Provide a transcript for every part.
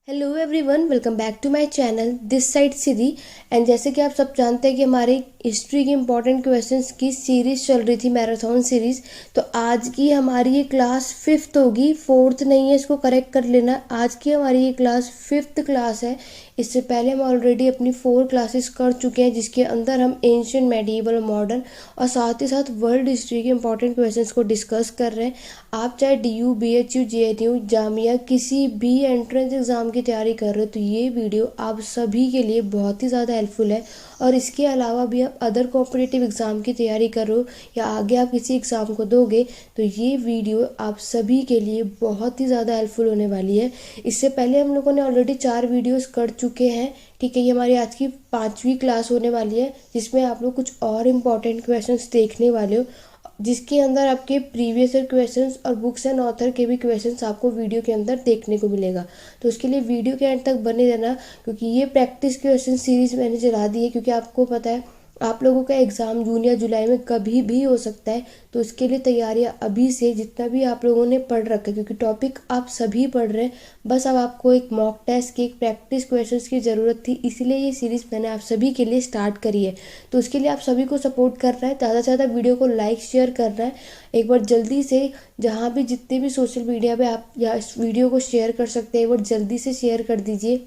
Hello everyone, welcome back to my channel. This side Siddhi. And जैसे कि आप सब जानते हैं कि हमारी हिस्ट्री के इम्पोर्टेंट क्वेश्चंस की सीरीज चल रही थी, मैराथन सीरीज। तो आज की हमारी ये क्लास फिफ्थ होगी, फोर्थ नहीं है, इसको करेक्ट कर लेना। आज की हमारी ये क्लास फिफ्थ क्लास है। इससे पहले हम ऑलरेडी अपनी 4 क्लासेस कर चुके हैं, जिसके अंदर हम एंशियंट, मेडिएवल, मॉडर्न और साथ ही साथ वर्ल्ड हिस्ट्री के इंपॉर्टेंट क्वेश्चंस को डिस्कस कर रहे हैं। आप चाहे DU, BHU, JNU, जामिया किसी भी एंट्रेंस एग्ज़ाम की तैयारी कर रहे हो तो ये वीडियो आप सभी के लिए बहुत ही ज़्यादा हेल्पफुल है। और इसके अलावा भी आप अदर कॉम्पिटिटिव एग्ज़ाम की तैयारी कर रहे हो या आगे आप किसी एग्ज़ाम को दोगे तो ये वीडियो आप सभी के लिए बहुत ही ज़्यादा हेल्पफुल होने वाली है। इससे पहले हम लोगों ने ऑलरेडी 4 वीडियोस कर चुके हैं। ठीक है, ये हमारी आज की 5वीं क्लास होने वाली है, जिसमें आप लोग कुछ और इम्पॉर्टेंट क्वेश्चंस देखने वाले हो, जिसके अंदर आपके प्रीवियस ईयर क्वेश्चंस और बुक्स एंड ऑथर के भी क्वेश्चंस आपको वीडियो के अंदर देखने को मिलेगा। तो उसके लिए वीडियो के एंड तक बने रहना, क्योंकि ये प्रैक्टिस क्वेश्चन सीरीज मैंने चला दी है, क्योंकि आपको पता है आप लोगों का एग्ज़ाम जून या जुलाई में कभी भी हो सकता है। तो उसके लिए तैयारियां अभी से जितना भी आप लोगों ने पढ़ रखा है, क्योंकि टॉपिक आप सभी पढ़ रहे हैं, बस अब आपको एक मॉक टेस्ट की, एक प्रैक्टिस क्वेश्चंस की ज़रूरत थी, इसलिए ये सीरीज़ मैंने आप सभी के लिए स्टार्ट करी है। तो उसके लिए आप सभी को सपोर्ट करना है, ज़्यादा से ज़्यादा वीडियो को लाइक शेयर करना है। एक बार जल्दी से, जहाँ भी जितने भी सोशल मीडिया पे आप या इस वीडियो को शेयर कर सकते हैं, एक बार जल्दी से शेयर कर दीजिए।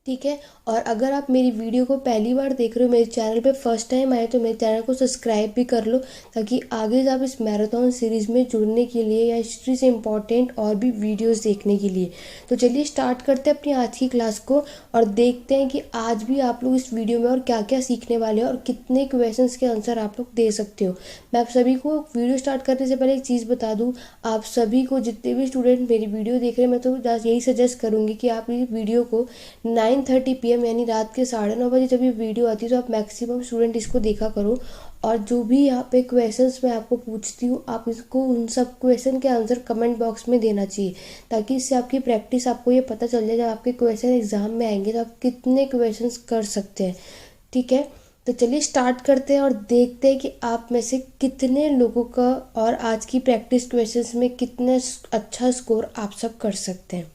ठीक है। और अगर आप मेरी वीडियो को पहली बार देख रहे हो, मेरे चैनल पे फर्स्ट टाइम आए, तो मेरे चैनल को सब्सक्राइब भी कर लो, ताकि आगे आप इस मैराथन सीरीज़ में जुड़ने के लिए या हिस्ट्री से इम्पोर्टेंट और भी वीडियोस देखने के लिए। तो चलिए स्टार्ट करते हैं अपनी आज की क्लास को और देखते हैं कि आज भी आप लोग इस वीडियो में और क्या क्या सीखने वाले हो और कितने क्वेश्चंस के आंसर आप लोग दे सकते हो। मैं आप सभी को वीडियो स्टार्ट करने से पहले एक चीज़ बता दूँ, आप सभी को, जितने भी स्टूडेंट मेरी वीडियो देख रहे हैं, मैं तो यही सजेस्ट करूँगी कि आप इस वीडियो को 9:30 PM यानी रात के 9:30 बजे जब ये वीडियो आती है तो आप मैक्सिमम स्टूडेंट इसको देखा करो। और जो भी यहाँ पे क्वेश्चंस मैं आपको पूछती हूँ, आप इसको उन सब क्वेश्चन के आंसर कमेंट बॉक्स में देना चाहिए, ताकि इससे आपकी प्रैक्टिस, आपको ये पता चल जाए जब आपके क्वेश्चन एग्जाम में आएंगे तो आप कितने क्वेश्चंस कर सकते हैं। ठीक है, तो चलिए स्टार्ट करते हैं और देखते हैं कि आप में से कितने लोगों का और आज की प्रैक्टिस क्वेश्चंस में कितने अच्छा स्कोर आप सब कर सकते हैं।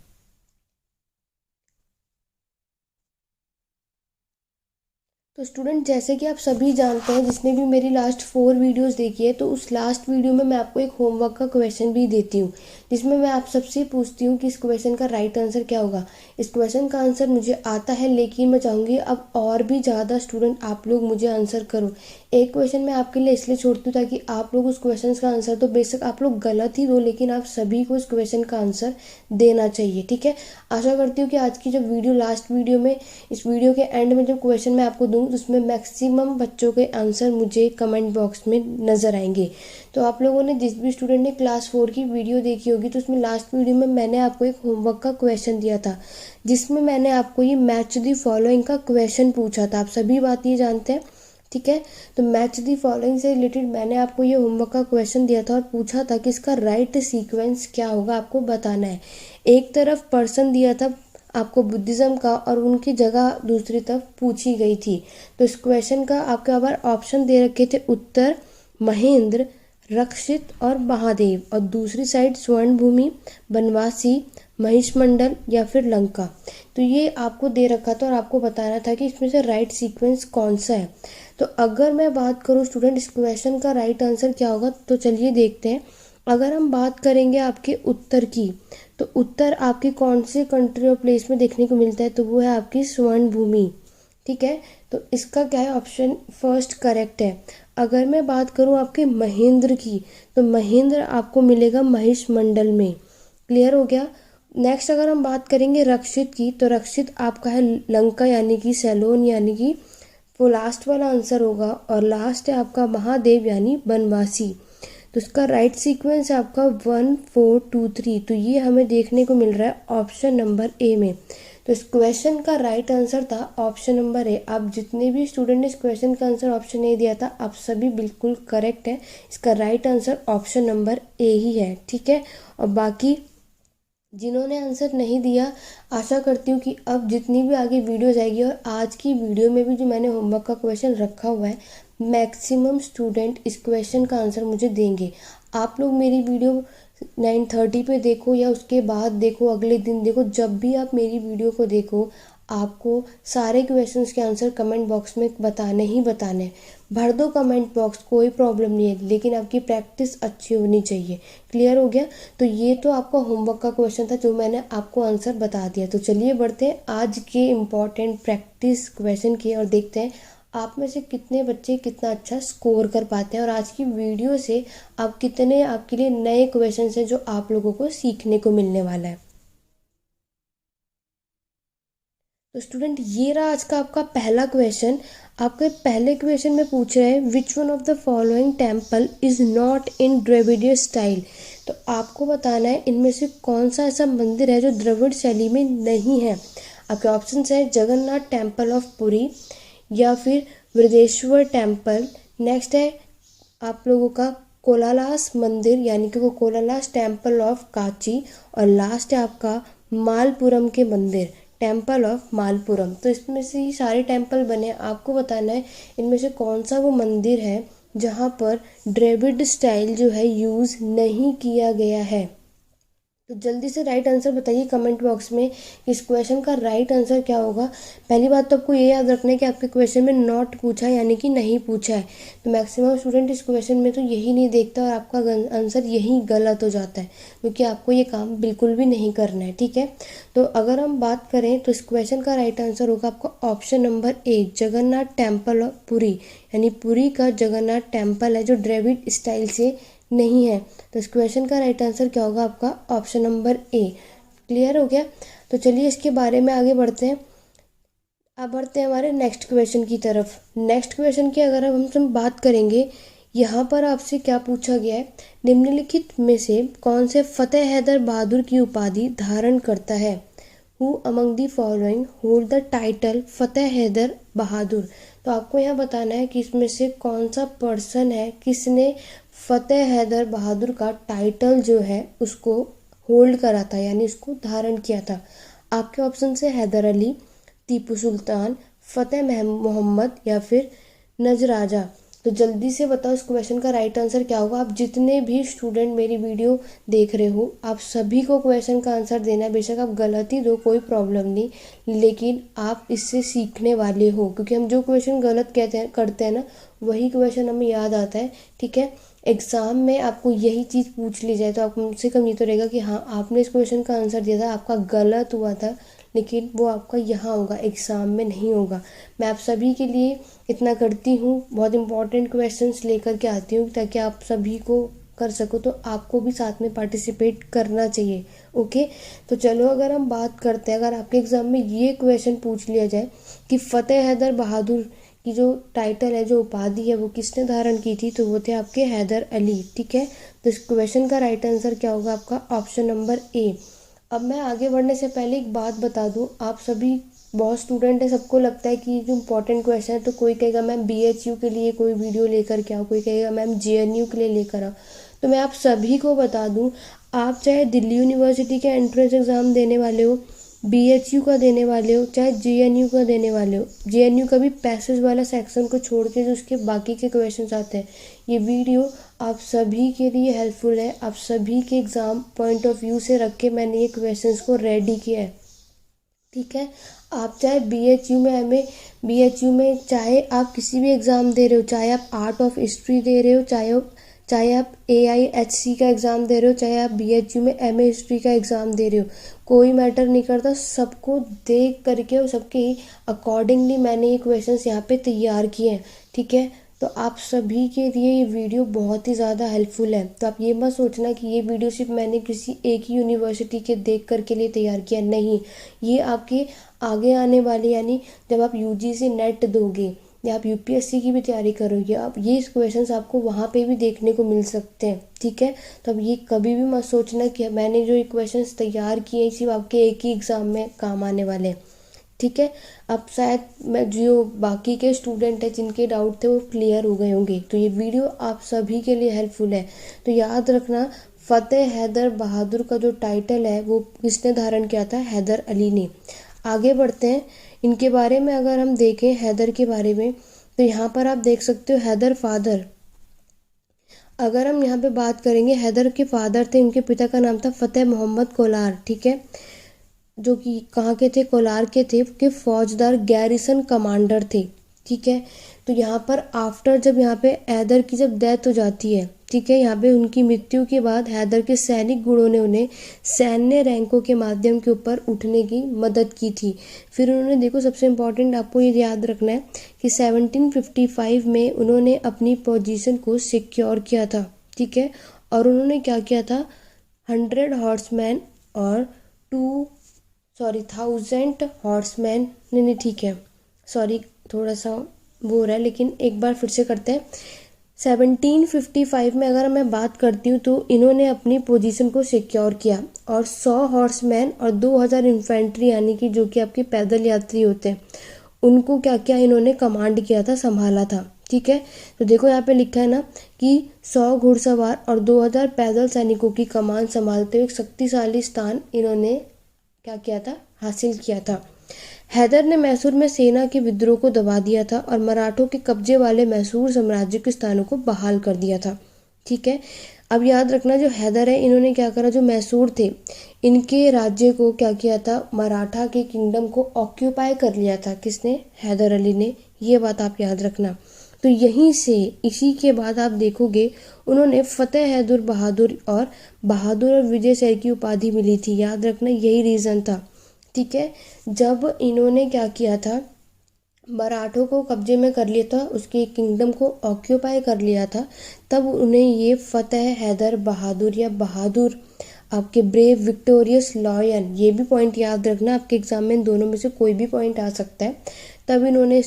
तो स्टूडेंट, जैसे कि आप सभी जानते हैं, जिसने भी मेरी लास्ट 4 वीडियोस देखी है, तो उस लास्ट वीडियो में मैं आपको एक होमवर्क का क्वेश्चन भी देती हूँ, जिसमें मैं आप सबसे पूछती हूँ कि इस क्वेश्चन का राइट आंसर क्या होगा। इस क्वेश्चन का आंसर मुझे आता है, लेकिन मैं चाहूँगी अब और भी ज़्यादा स्टूडेंट आप लोग मुझे आंसर करो। एक क्वेश्चन मैं आपके लिए इसलिए छोड़ती हूँ ताकि आप लोग उस क्वेश्चन का आंसर, तो बेशक आप लोग गलत ही दो, लेकिन आप सभी को इस क्वेश्चन का आंसर देना चाहिए। ठीक है, आशा करती हूँ कि आज की जो वीडियो, लास्ट वीडियो में, इस वीडियो के एंड में जो क्वेश्चन मैं आपको दूँ उसमें मैक्सिमम बच्चों के आंसर मुझे कमेंट बॉक्स में नज़र आएंगे। तो आप लोगों ने, जिस भी स्टूडेंट ने क्लास 4 की वीडियो देखी होगी, तो उसमें लास्ट वीडियो में मैंने आपको एक होमवर्क का क्वेश्चन दिया था, जिसमें मैंने आपको ये मैच द फॉलोइंग का क्वेश्चन पूछा था। आप सभी बात ये जानते हैं। ठीक है, तो मैच द फॉलोइंग से रिलेटेड मैंने आपको ये होमवर्क का क्वेश्चन दिया था और पूछा था कि इसका राइट सीक्वेंस क्या होगा, आपको बताना है। एक तरफ पर्सन दिया था आपको बुद्धिज़्म का, और उनकी जगह दूसरी तरफ पूछी गई थी। तो इस क्वेश्चन का आपके अगर ऑप्शन दे रखे थे, उत्तर महेंद्र, रक्षित और महादेव, और दूसरी साइड स्वर्ण भूमि, बनवासी, महिषमंडल या फिर लंका। तो ये आपको दे रखा था और आपको बताना था कि इसमें से राइट सीक्वेंस कौन सा है। तो अगर मैं बात करूँ स्टूडेंट, इस क्वेश्चन का राइट आंसर क्या होगा, तो चलिए देखते हैं। अगर हम बात करेंगे आपके उत्तर की, तो उत्तर आपकी कौन से कंट्री और प्लेस में देखने को मिलता है, तो वो है आपकी स्वर्ण भूमि। ठीक है, तो इसका क्या है, ऑप्शन फर्स्ट करेक्ट है। अगर मैं बात करूं आपके महेंद्र की, तो महेंद्र आपको मिलेगा महिषमंडल में। क्लियर हो गया। नेक्स्ट अगर हम बात करेंगे रक्षित की, तो रक्षित आपका है लंका यानी कि सैलोन, यानी कि वो लास्ट वाला आंसर होगा। और लास्ट है आपका महादेव यानी बनवासी। तो इसका राइट सीक्वेंस है आपका 1 4 2 3। तो ये हमें देखने को मिल रहा है ऑप्शन नंबर ए में। तो इस क्वेश्चन का राइट आंसर था ऑप्शन नंबर ए। आप जितने भी स्टूडेंट ने इस क्वेश्चन का आंसर ऑप्शन ए दिया था, आप सभी बिल्कुल करेक्ट है। इसका right answer option number A ही है। ठीक है, और बाकी जिन्होंने आंसर नहीं दिया, आशा करती हूँ कि अब जितनी भी आगे वीडियो जाएगी और आज की वीडियो में भी जो मैंने होमवर्क का क्वेश्चन रखा हुआ है, मैक्सिमम स्टूडेंट इस क्वेश्चन का आंसर मुझे देंगे। आप लोग मेरी वीडियो 9:30 पे देखो या उसके बाद देखो, अगले दिन देखो, जब भी आप मेरी वीडियो को देखो आपको सारे क्वेश्चंस के आंसर कमेंट बॉक्स में बताने ही बताने। भर दो कमेंट बॉक्स, कोई प्रॉब्लम नहीं है, लेकिन आपकी प्रैक्टिस अच्छी होनी चाहिए। क्लियर हो गया? तो ये तो आपका होमवर्क का क्वेश्चन था जो मैंने आपको आंसर बता दिया। तो चलिए बढ़ते हैं आज के इम्पॉर्टेंट प्रैक्टिस क्वेश्चन की और देखते हैं आप में से कितने बच्चे कितना अच्छा स्कोर कर पाते हैं और आज की वीडियो से आप कितने आपके लिए नए क्वेश्चन हैं जो आप लोगों को सीखने को मिलने वाला है। तो स्टूडेंट, ये रहा आज का आपका पहला क्वेश्चन। आपके पहले क्वेश्चन में पूछ रहे हैं which one of the following temple is not in Dravidian style. तो आपको बताना है इनमें से कौन सा ऐसा मंदिर है जो द्रविड़ शैली में नहीं है। आपके ऑप्शन है जगन्नाथ टेम्पल ऑफ पुरी, या फिर वृदेश्वर टेम्पल, नेक्स्ट है आप लोगों का कोलालास मंदिर यानी कि वो कोलालास टेम्पल ऑफ काची, और लास्ट है आपका मालपुरम के मंदिर, टेम्पल ऑफ मालपुरम। तो इसमें से ही सारे टेम्पल बने, आपको बताना है इनमें से कौन सा वो मंदिर है जहाँ पर द्रविड़ स्टाइल जो है यूज़ नहीं किया गया है। तो जल्दी से राइट आंसर बताइए कमेंट बॉक्स में कि इस क्वेश्चन का राइट आंसर क्या होगा। पहली बात तो आपको ये याद रखना है कि आपके क्वेश्चन में नॉट पूछा है यानी कि नहीं पूछा है। तो मैक्सिमम स्टूडेंट इस क्वेश्चन में तो यही नहीं देखता और आपका आंसर यही गलत हो जाता है, क्योंकि आपको ये काम बिल्कुल भी नहीं करना है। ठीक है, तो अगर हम बात करें तो इस क्वेश्चन का राइट आंसर होगा आपका option number A, Jagannath temple of Puri, यानी पुरी का जगन्नाथ टेम्पल है जो द्रविड़ स्टाइल से नहीं है। तो इस क्वेश्चन का राइट आंसर क्या होगा आपका ऑप्शन नंबर ए। क्लियर हो गया? तो चलिए इसके बारे में आगे बढ़ते हैं। अब बढ़ते हैं हमारे नेक्स्ट क्वेश्चन की तरफ। नेक्स्ट क्वेश्चन की अगर हम बात करेंगे, यहाँ पर आपसे क्या पूछा गया है, निम्नलिखित में से कौन से फतेह हैदर बहादुर की उपाधि धारण करता है। Who among the following hold the title Fateh Haidar Bahadur. तो आपको यहाँ बताना है कि इसमें से कौन सा पर्सन है किसने फतेह हैदर बहादुर का टाइटल जो है उसको होल्ड करा था, यानी उसको धारण किया था। आपके ऑप्शन से हैदर अली, टीपू सुल्तान, फतेह मोहम्मद या फिर नजराजा। तो जल्दी से बताओ इस क्वेश्चन का राइट आंसर क्या होगा। आप जितने भी स्टूडेंट मेरी वीडियो देख रहे हो आप सभी को क्वेश्चन का आंसर देना है। बेशक आप गलत ही दो, कोई प्रॉब्लम नहीं, लेकिन आप इससे सीखने वाले हो, क्योंकि हम जो क्वेश्चन गलत करते हैं ना वही क्वेश्चन हमें याद आता है। ठीक है, एग्ज़ाम में आपको यही चीज़ पूछ ली जाए तो आप कम से कम ये तो रहेगा कि हाँ आपने इस क्वेश्चन का आंसर दिया था, आपका गलत हुआ था, लेकिन वो आपका यहाँ होगा, एग्ज़ाम में नहीं होगा। मैं आप सभी के लिए इतना करती हूँ, बहुत इंपॉर्टेंट क्वेश्चंस लेकर के आती हूँ ताकि आप सभी को कर सको, तो आपको भी साथ में पार्टिसिपेट करना चाहिए। ओके, तो चलो अगर हम बात करते हैं, अगर आपके एग्ज़ाम में ये क्वेश्चन पूछ लिया जाए कि फतेह हैदर बहादुर की जो टाइटल है, जो उपाधि है, वो किसने धारण की थी, तो वो थे आपके हैदर अली। ठीक है, तो इस क्वेश्चन का राइट आंसर क्या होगा आपका ऑप्शन नंबर ए। अब मैं आगे बढ़ने से पहले एक बात बता दूं, आप सभी बहुत स्टूडेंट है, सबको लगता है कि जो इम्पोर्टेंट क्वेश्चन है, तो कोई कहेगा मैम BHU के लिए कोई वीडियो लेकर के आओ, कोई कहेगा मैम JNU के लिए लेकर आओ। तो मैं आप सभी को बता दूं, आप चाहे दिल्ली यूनिवर्सिटी के एंट्रेंस एग्ज़ाम देने वाले हो, BHU का देने वाले हो, चाहे JNU का देने वाले हो, JNU का भी पैसेज वाला सेक्शन को छोड़ के जो उसके बाकी के क्वेश्चंस आते हैं, ये वीडियो आप सभी के लिए हेल्पफुल है। आप सभी के एग्ज़ाम पॉइंट ऑफ व्यू से रख के मैंने ये क्वेश्चंस को रेडी किया है। ठीक है, आप चाहे BHU में BHU में चाहे आप किसी भी एग्ज़ाम दे रहे हो, चाहे आप आर्ट ऑफ हिस्ट्री दे रहे हो, चाहे आप AIHC का एग्ज़ाम दे रहे हो, चाहे आप BHU में MA हिस्ट्री का एग्ज़ाम दे रहे हो, कोई मैटर नहीं करता। सबको देख करके और सबके ही अकॉर्डिंगली मैंने ये क्वेश्चंस यहाँ पे तैयार किए हैं। ठीक है, तो आप सभी के लिए ये वीडियो बहुत ही ज़्यादा हेल्पफुल है। तो आप ये मत सोचना कि ये वीडियो सिर्फ मैंने किसी एक ही यूनिवर्सिटी के देख कर के लिए तैयार किया, नहीं, ये आपके आगे आने वाले, यानी जब आप UGC नेट दोगे या आप UPSC की भी तैयारी करोगे, आप ये क्वेश्चंस आपको वहाँ पे भी देखने को मिल सकते हैं। ठीक है, तो अब ये कभी भी मत सोचना कि मैंने जो ये क्वेश्चंस तैयार किए सिर्फ आपके एक ही एग्ज़ाम में काम आने वाले हैं। ठीक है, अब शायद मैं जो बाकी के स्टूडेंट हैं जिनके डाउट थे वो क्लियर हो गए होंगे, तो ये वीडियो आप सभी के लिए हेल्पफुल है। तो याद रखना, फतेह हैदर बहादुर का जो टाइटल है वो किसने धारण किया था, हैदर अली ने। आगे बढ़ते हैं, इनके बारे में अगर हम देखें हैदर के बारे में, तो यहाँ पर आप देख सकते हो हैदर फादर। अगर हम यहाँ पे बात करेंगे, हैदर के फादर थे, उनके पिता का नाम था फतेह मोहम्मद कोलार, ठीक है, जो कि कहाँ के थे, कोलार के थे, कि फौजदार गैरिसन कमांडर थे, ठीक है। तो यहाँ पर आफ्टर जब यहाँ पे हैदर की जब डेथ हो जाती है, ठीक है, यहाँ पे उनकी मृत्यु के बाद हैदर के सैनिक गुणों ने उन्हें सैन्य रैंकों के माध्यम के ऊपर उठने की मदद की थी। फिर उन्होंने, देखो सबसे इम्पोर्टेंट आपको ये याद रखना है कि 1755 में उन्होंने अपनी पोजीशन को सिक्योर किया था, ठीक है। और उन्होंने क्या किया था, 100 हॉर्समैन और 1000 हॉर्समैन, नहीं ठीक है, सॉरी थोड़ा सा वो हो रहा है, लेकिन एक बार फिर से करते हैं। 1755 में अगर मैं बात करती हूँ तो इन्होंने अपनी पोजीशन को सिक्योर किया और 100 हॉर्समैन और 2000 इन्फेंट्री, यानी कि जो कि आपके पैदल यात्री होते हैं, उनको क्या क्या इन्होंने कमांड किया था, संभाला था, ठीक है। तो देखो यहाँ पे लिखा है ना कि 100 घुड़सवार और 2000 पैदल सैनिकों की कमान संभालते हुए एक शक्तिशाली स्थान इन्होंने क्या किया था, हासिल किया था। हैदर ने मैसूर में सेना के विद्रोह को दबा दिया था और मराठों के कब्जे वाले मैसूर साम्राज्य के स्थानों को बहाल कर दिया था, ठीक है। अब याद रखना, जो हैदर है, इन्होंने क्या करा, जो मैसूर थे, इनके राज्य को क्या किया था, मराठा के किंगडम को ऑक्यूपाई कर लिया था, किसने, हैदर अली ने, ये बात आप याद रखना। तो यहीं से, इसी के बाद आप देखोगे उन्होंने फतेह हैदर बहादुर और विजय शहर की उपाधि मिली थी, याद रखना यही रीज़न था, ठीक है। जब इन्होंने क्या किया था, मराठों को कब्जे में कर लिया था, उसके किंगडम को ऑक्यूपाई कर लिया था, तब उन्हें ये फतेह हैदर बहादुर या बहादुर, आपके ब्रेव विक्टोरियस लॉयन, ये भी पॉइंट याद रखना, आपके एग्जाम में इन दोनों में से कोई भी पॉइंट आ सकता है, तब इन्होंने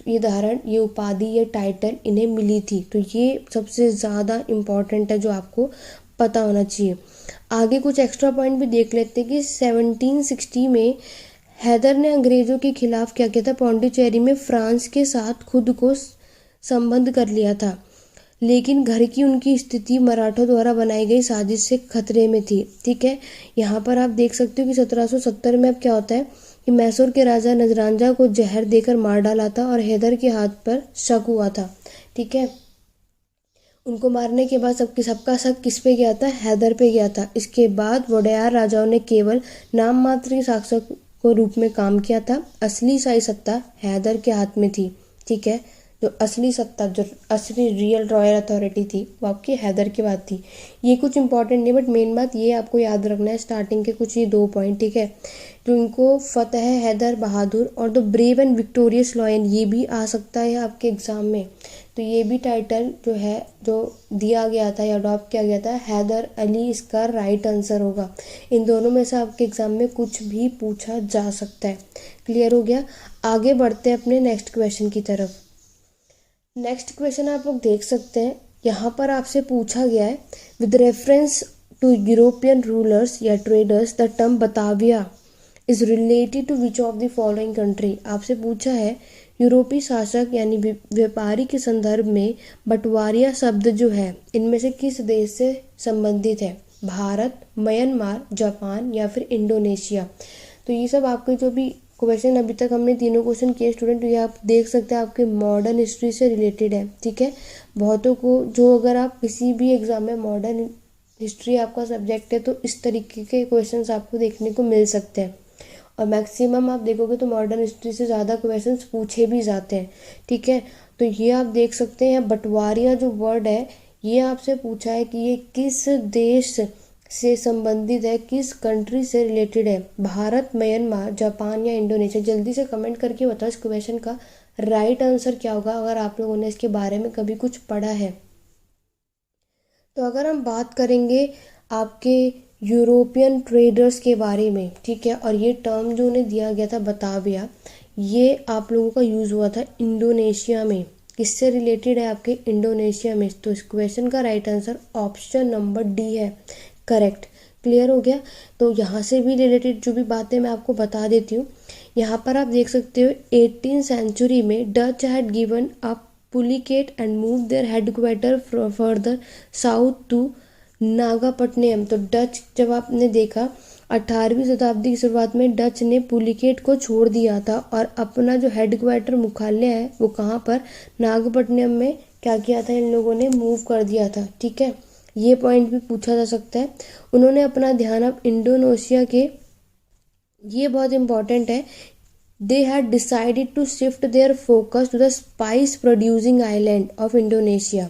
ये धारण, ये उपाधि, ये टाइटल इन्हें मिली थी। तो ये सबसे ज़्यादा इम्पॉर्टेंट है, जो आपको पता होना चाहिए। आगे कुछ एक्स्ट्रा पॉइंट भी देख लेते हैं कि 1760 में हैदर ने अंग्रेज़ों के खिलाफ क्या किया था, पौंडीचेरी में फ्रांस के साथ खुद को संबद्ध कर लिया था, लेकिन घर की उनकी स्थिति मराठों द्वारा बनाई गई साजिश से खतरे में थी, ठीक है। यहाँ पर आप देख सकते हो कि 1770 में अब क्या होता है कि मैसूर के राजा नजरांजा को जहर देकर मार डाला था और हैदर के हाथ पर शक हुआ था, ठीक है। उनको मारने के बाद सबका शक किस पे गया था, हैदर पे गया था। इसके बाद वोडेयार राजाओं ने केवल नाम मात्र के शासक को रूप में काम किया था, असली शाही सत्ता हैदर के हाथ में थी, ठीक है। जो असली सत्ता, जो असली रियल रॉयल अथॉरिटी थी, वो आपकी हैदर की बात थी। ये कुछ इंपॉर्टेंट नहीं, बट मेन बात ये आपको याद रखना है, स्टार्टिंग के कुछ ये 2 पॉइंट, ठीक है। जो इनको फतेह हैदर बहादुर और the brave and victorious lion, ये भी आ सकता है आपके एग्जाम में। तो ये भी टाइटल जो है, जो दिया गया था या अडॉप्ट किया गया था, हैदर अली इसका राइट आंसर होगा। इन दोनों में से आपके एग्जाम में कुछ भी पूछा जा सकता है। क्लियर हो गया। आगे बढ़ते हैं अपने नेक्स्ट क्वेश्चन की तरफ। नेक्स्ट क्वेश्चन आप लोग देख सकते हैं, यहाँ पर आपसे पूछा गया है, with reference to European rulers या traders the term Batavia is related to which of the following country. आपसे पूछा है, यूरोपीय शासक यानी व्यापारी के संदर्भ में बंटवारिया शब्द जो है, इनमें से किस देश से संबंधित है, भारत, म्यांमार, जापान या फिर इंडोनेशिया। तो ये सब आपके जो भी क्वेश्चन अभी तक हमने तीनों क्वेश्चन किए स्टूडेंट, ये आप देख सकते हैं आपके मॉडर्न हिस्ट्री से रिलेटेड है, ठीक है। बहुतों को, जो अगर आप किसी भी एग्जाम में मॉडर्न हिस्ट्री आपका सब्जेक्ट है, तो इस तरीके के क्वेश्चंस आपको देखने को मिल सकते हैं, और मैक्सिमम आप देखोगे तो मॉडर्न हिस्ट्री से ज़्यादा क्वेश्चंस पूछे भी जाते हैं, ठीक है। तो ये आप देख सकते हैं, बंटवारिया जो वर्ड है, ये आपसे पूछा है कि ये किस देश से संबंधित है, किस कंट्री से रिलेटेड है, भारत, म्यांमार, जापान या इंडोनेशिया। जल्दी से कमेंट करके बताओ इस क्वेश्चन का राइट आंसर क्या होगा, अगर आप लोगों ने इसके बारे में कभी कुछ पढ़ा है। तो अगर हम बात करेंगे आपके यूरोपियन ट्रेडर्स के बारे में, ठीक है, और ये टर्म जो उन्हें दिया गया था बताविया, ये आप लोगों का यूज़ हुआ था इंडोनेशिया में। किससे रिलेटेड है, आपके इंडोनेशिया में। तो इस क्वेश्चन का right answer option number D है, करेक्ट। क्लियर हो गया। तो यहाँ से भी रिलेटेड जो भी बातें मैं आपको बता देती हूँ। यहाँ पर आप देख सकते हो 18वीं सेंचुरी में Dutch had given up Pulicat and move their headquarters further south to Nagapattinam. तो डच जब आपने देखा 18वीं शताब्दी की शुरुआत में डच ने पुलिकेट को छोड़ दिया था और अपना जो हेडक्वार्टर मुख्यालय है वो कहाँ पर, नागपट्टनम में क्या किया था, इन लोगों ने मूव कर दिया था। ठीक है, ये पॉइंट भी पूछा जा सकता है। उन्होंने अपना ध्यान अब इंडोनेशिया के, ये बहुत इंपॉर्टेंट है, they had decided to shift their focus to the spice producing island of Indonesia।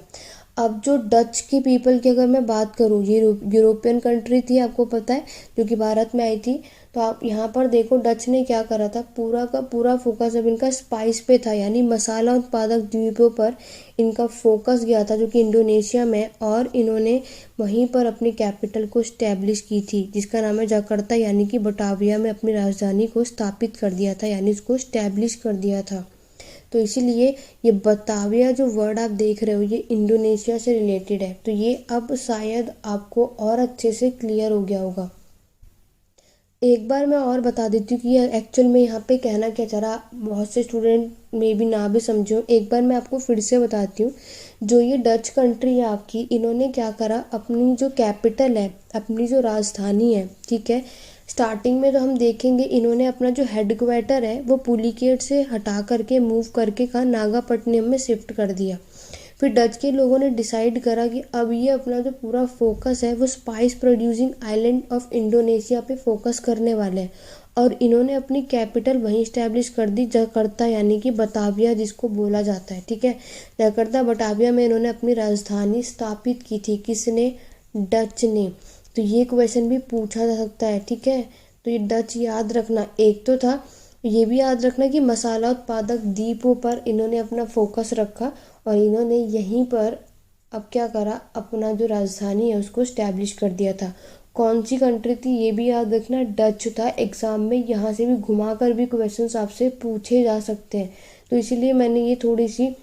अब जो डच की पीपल की अगर मैं बात करूँ, ये यूरोपियन कंट्री थी, आपको पता है, जो कि भारत में आई थी। तो आप यहाँ पर देखो डच ने क्या करा था, पूरा का पूरा फोकस अब इनका स्पाइस पे था, यानी मसाला उत्पादक द्वीपों पर इनका फोकस गया था, जो कि इंडोनेशिया में। और इन्होंने वहीं पर अपनी कैपिटल को स्टैब्लिश की थी, जिसका नाम है जकार्ता, यानी कि बटाविया में अपनी राजधानी को स्थापित कर दिया था, यानी इसको स्टैब्लिश कर दिया था। तो इसीलिए ये बताविया जो वर्ड आप देख रहे हो ये इंडोनेशिया से रिलेटेड है। तो ये अब शायद आपको और अच्छे से क्लियर हो गया होगा। एक बार मैं और बता देती हूँ कि ये एक्चुअल में यहाँ पे कहना क्या चाह रहा, बहुत से स्टूडेंट में भी ना भी समझो। एक बार मैं आपको फिर से बताती हूँ। जो ये डच कंट्री है आपकी, इन्होंने क्या करा, अपनी जो कैपिटल है, अपनी जो राजधानी है, ठीक है, स्टार्टिंग में तो हम देखेंगे इन्होंने अपना जो हेडक्वार्टर है वो पुलिकेट से हटा करके मूव करके कहाँ, नागापट्टनम में शिफ्ट कर दिया। फिर डच के लोगों ने डिसाइड करा कि अब ये अपना जो पूरा फोकस है वो spice producing island of Indonesia पे फोकस करने वाले हैं। और इन्होंने अपनी कैपिटल वहीं स्टैब्लिश कर दी, जकार्ता, यानी कि बताविया जिसको बोला जाता है। ठीक है, जकार्ता बताविया में इन्होंने अपनी राजधानी स्थापित की थी। किसने, डच ने। तो ये क्वेश्चन भी पूछा जा सकता है। ठीक है, तो ये डच याद रखना। एक तो था, ये भी याद रखना कि मसाला उत्पादक द्वीपों पर इन्होंने अपना फोकस रखा और इन्होंने यहीं पर अब क्या करा, अपना जो राजधानी है उसको स्टैब्लिश कर दिया था। कौन सी कंट्री थी ये भी याद रखना, डच था। एग्जाम में यहाँ से भी घुमा कर भी क्वेश्चंस आपसे पूछे जा सकते हैं। तो इसीलिए मैंने ये थोड़ी सी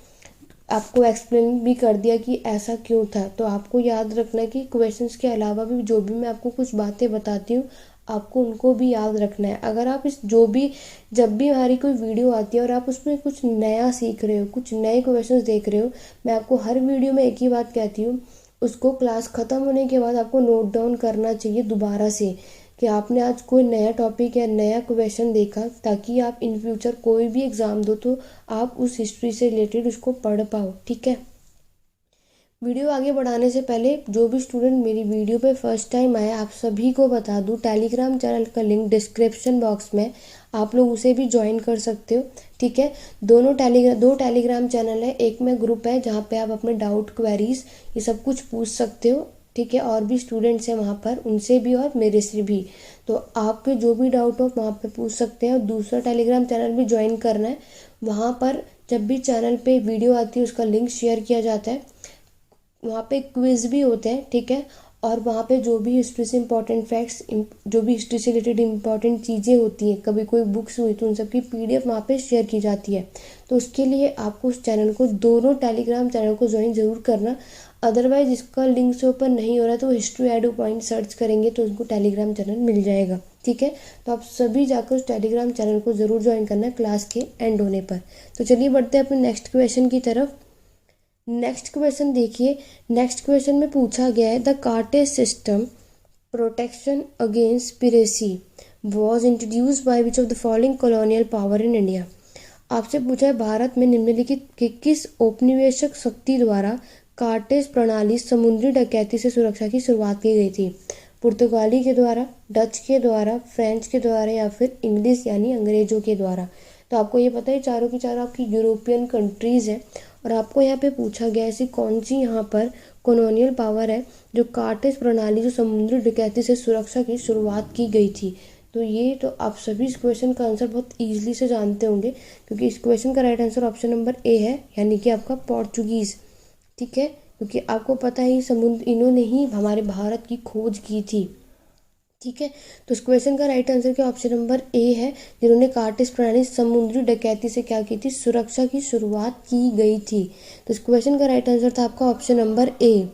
आपको एक्सप्लेन भी कर दिया कि ऐसा क्यों था। तो आपको याद रखना कि क्वेश्चंस के अलावा भी जो भी मैं आपको कुछ बातें बताती हूँ आपको उनको भी याद रखना है। अगर आप इस जो भी जब भी हमारी कोई वीडियो आती है और आप उसमें कुछ नया सीख रहे हो, कुछ नए क्वेश्चंस देख रहे हो, मैं आपको हर वीडियो में एक ही बात कहती हूँ, उसको क्लास ख़त्म होने के बाद आपको नोट डाउन करना चाहिए दोबारा से कि आपने आज कोई नया टॉपिक या नया क्वेश्चन देखा, ताकि आप इन फ्यूचर कोई भी एग्ज़ाम दो तो आप उस हिस्ट्री से रिलेटेड उसको पढ़ पाओ। ठीक है, वीडियो आगे बढ़ाने से पहले जो भी स्टूडेंट मेरी वीडियो पे फर्स्ट टाइम आए, आप सभी को बता दूं टेलीग्राम चैनल का लिंक डिस्क्रिप्शन बॉक्स में, आप लोग उसे भी ज्वाइन कर सकते हो। ठीक है, दो टेलीग्राम चैनल है, एक में ग्रुप है जहाँ पे आप अपने डाउट, क्वेरीज, ये सब कुछ पूछ सकते हो। ठीक है, और भी स्टूडेंट्स हैं वहाँ पर, उनसे भी और मेरे से भी। तो आपके जो भी डाउट हो वहाँ पे पूछ सकते हैं। और दूसरा टेलीग्राम चैनल भी ज्वाइन करना है, वहाँ पर जब भी चैनल पे वीडियो आती है उसका लिंक शेयर किया जाता है। वहाँ पे क्विज भी होते हैं। ठीक है, और वहाँ पे जो भी हिस्ट्री से इंपॉर्टेंट फैक्ट्स, जो भी हिस्ट्री से रिलेटेड इंपॉर्टेंट चीज़ें होती हैं, कभी कोई बुक्स हुई तो उन सब की PDF वहाँ पे शेयर की जाती है। तो उसके लिए आपको उस चैनल को, दोनों टेलीग्राम चैनल को ज्वाइन ज़रूर करना। अदरवाइज जिसका लिंक से ओपन नहीं हो रहा है तो हिस्ट्री एडू पॉइंट सर्च करेंगे तो उनको टेलीग्राम चैनल मिल जाएगा। ठीक है, तो आप सभी जाकर उस टेलीग्राम चैनल को ज़रूर ज्वाइन करना है क्लास के एंड होने पर। तो चलिए बढ़ते हैं अपने नेक्स्ट क्वेश्चन की तरफ। नेक्स्ट क्वेश्चन देखिए, नेक्स्ट क्वेश्चन में पूछा गया है the cartaz system protection against piracy was introduced by which of the following colonial power in India. आपसे पूछा है भारत में निम्नलिखित के किस औपनिवेशिक शक्ति द्वारा कार्टेज प्रणाली समुद्री डकैती से सुरक्षा की शुरुआत की गई थी। पुर्तगाली के द्वारा, डच के द्वारा, फ्रेंच के द्वारा या फिर इंग्लिश यानी अंग्रेजों के द्वारा। तो आपको ये पता है चारों की चारों आपकी यूरोपियन कंट्रीज़ हैं। और आपको यहाँ पे पूछा गया ऐसी कौन सी यहाँ पर कॉलोनियल पावर है जो कार्टेज प्रणाली, जो समुद्री डकैती से सुरक्षा की शुरुआत की गई थी। तो ये तो आप सभी इस क्वेश्चन का आंसर बहुत ईजिली से जानते होंगे, क्योंकि इस क्वेश्चन का राइट आंसर ऑप्शन नंबर ए है, यानी कि आपका पोर्चुगीज़। ठीक है, क्योंकि आपको पता है समुद्र, इन्होंने ही हमारे भारत की खोज की थी। ठीक है, तो इस क्वेश्चन का राइट आंसर क्या ऑप्शन नंबर ए है, जिन्होंने कार्टेज प्रणाली समुद्री डकैती से क्या की थी, सुरक्षा की शुरुआत की गई थी। तो इस क्वेश्चन का राइट आंसर था आपका ऑप्शन नंबर ए।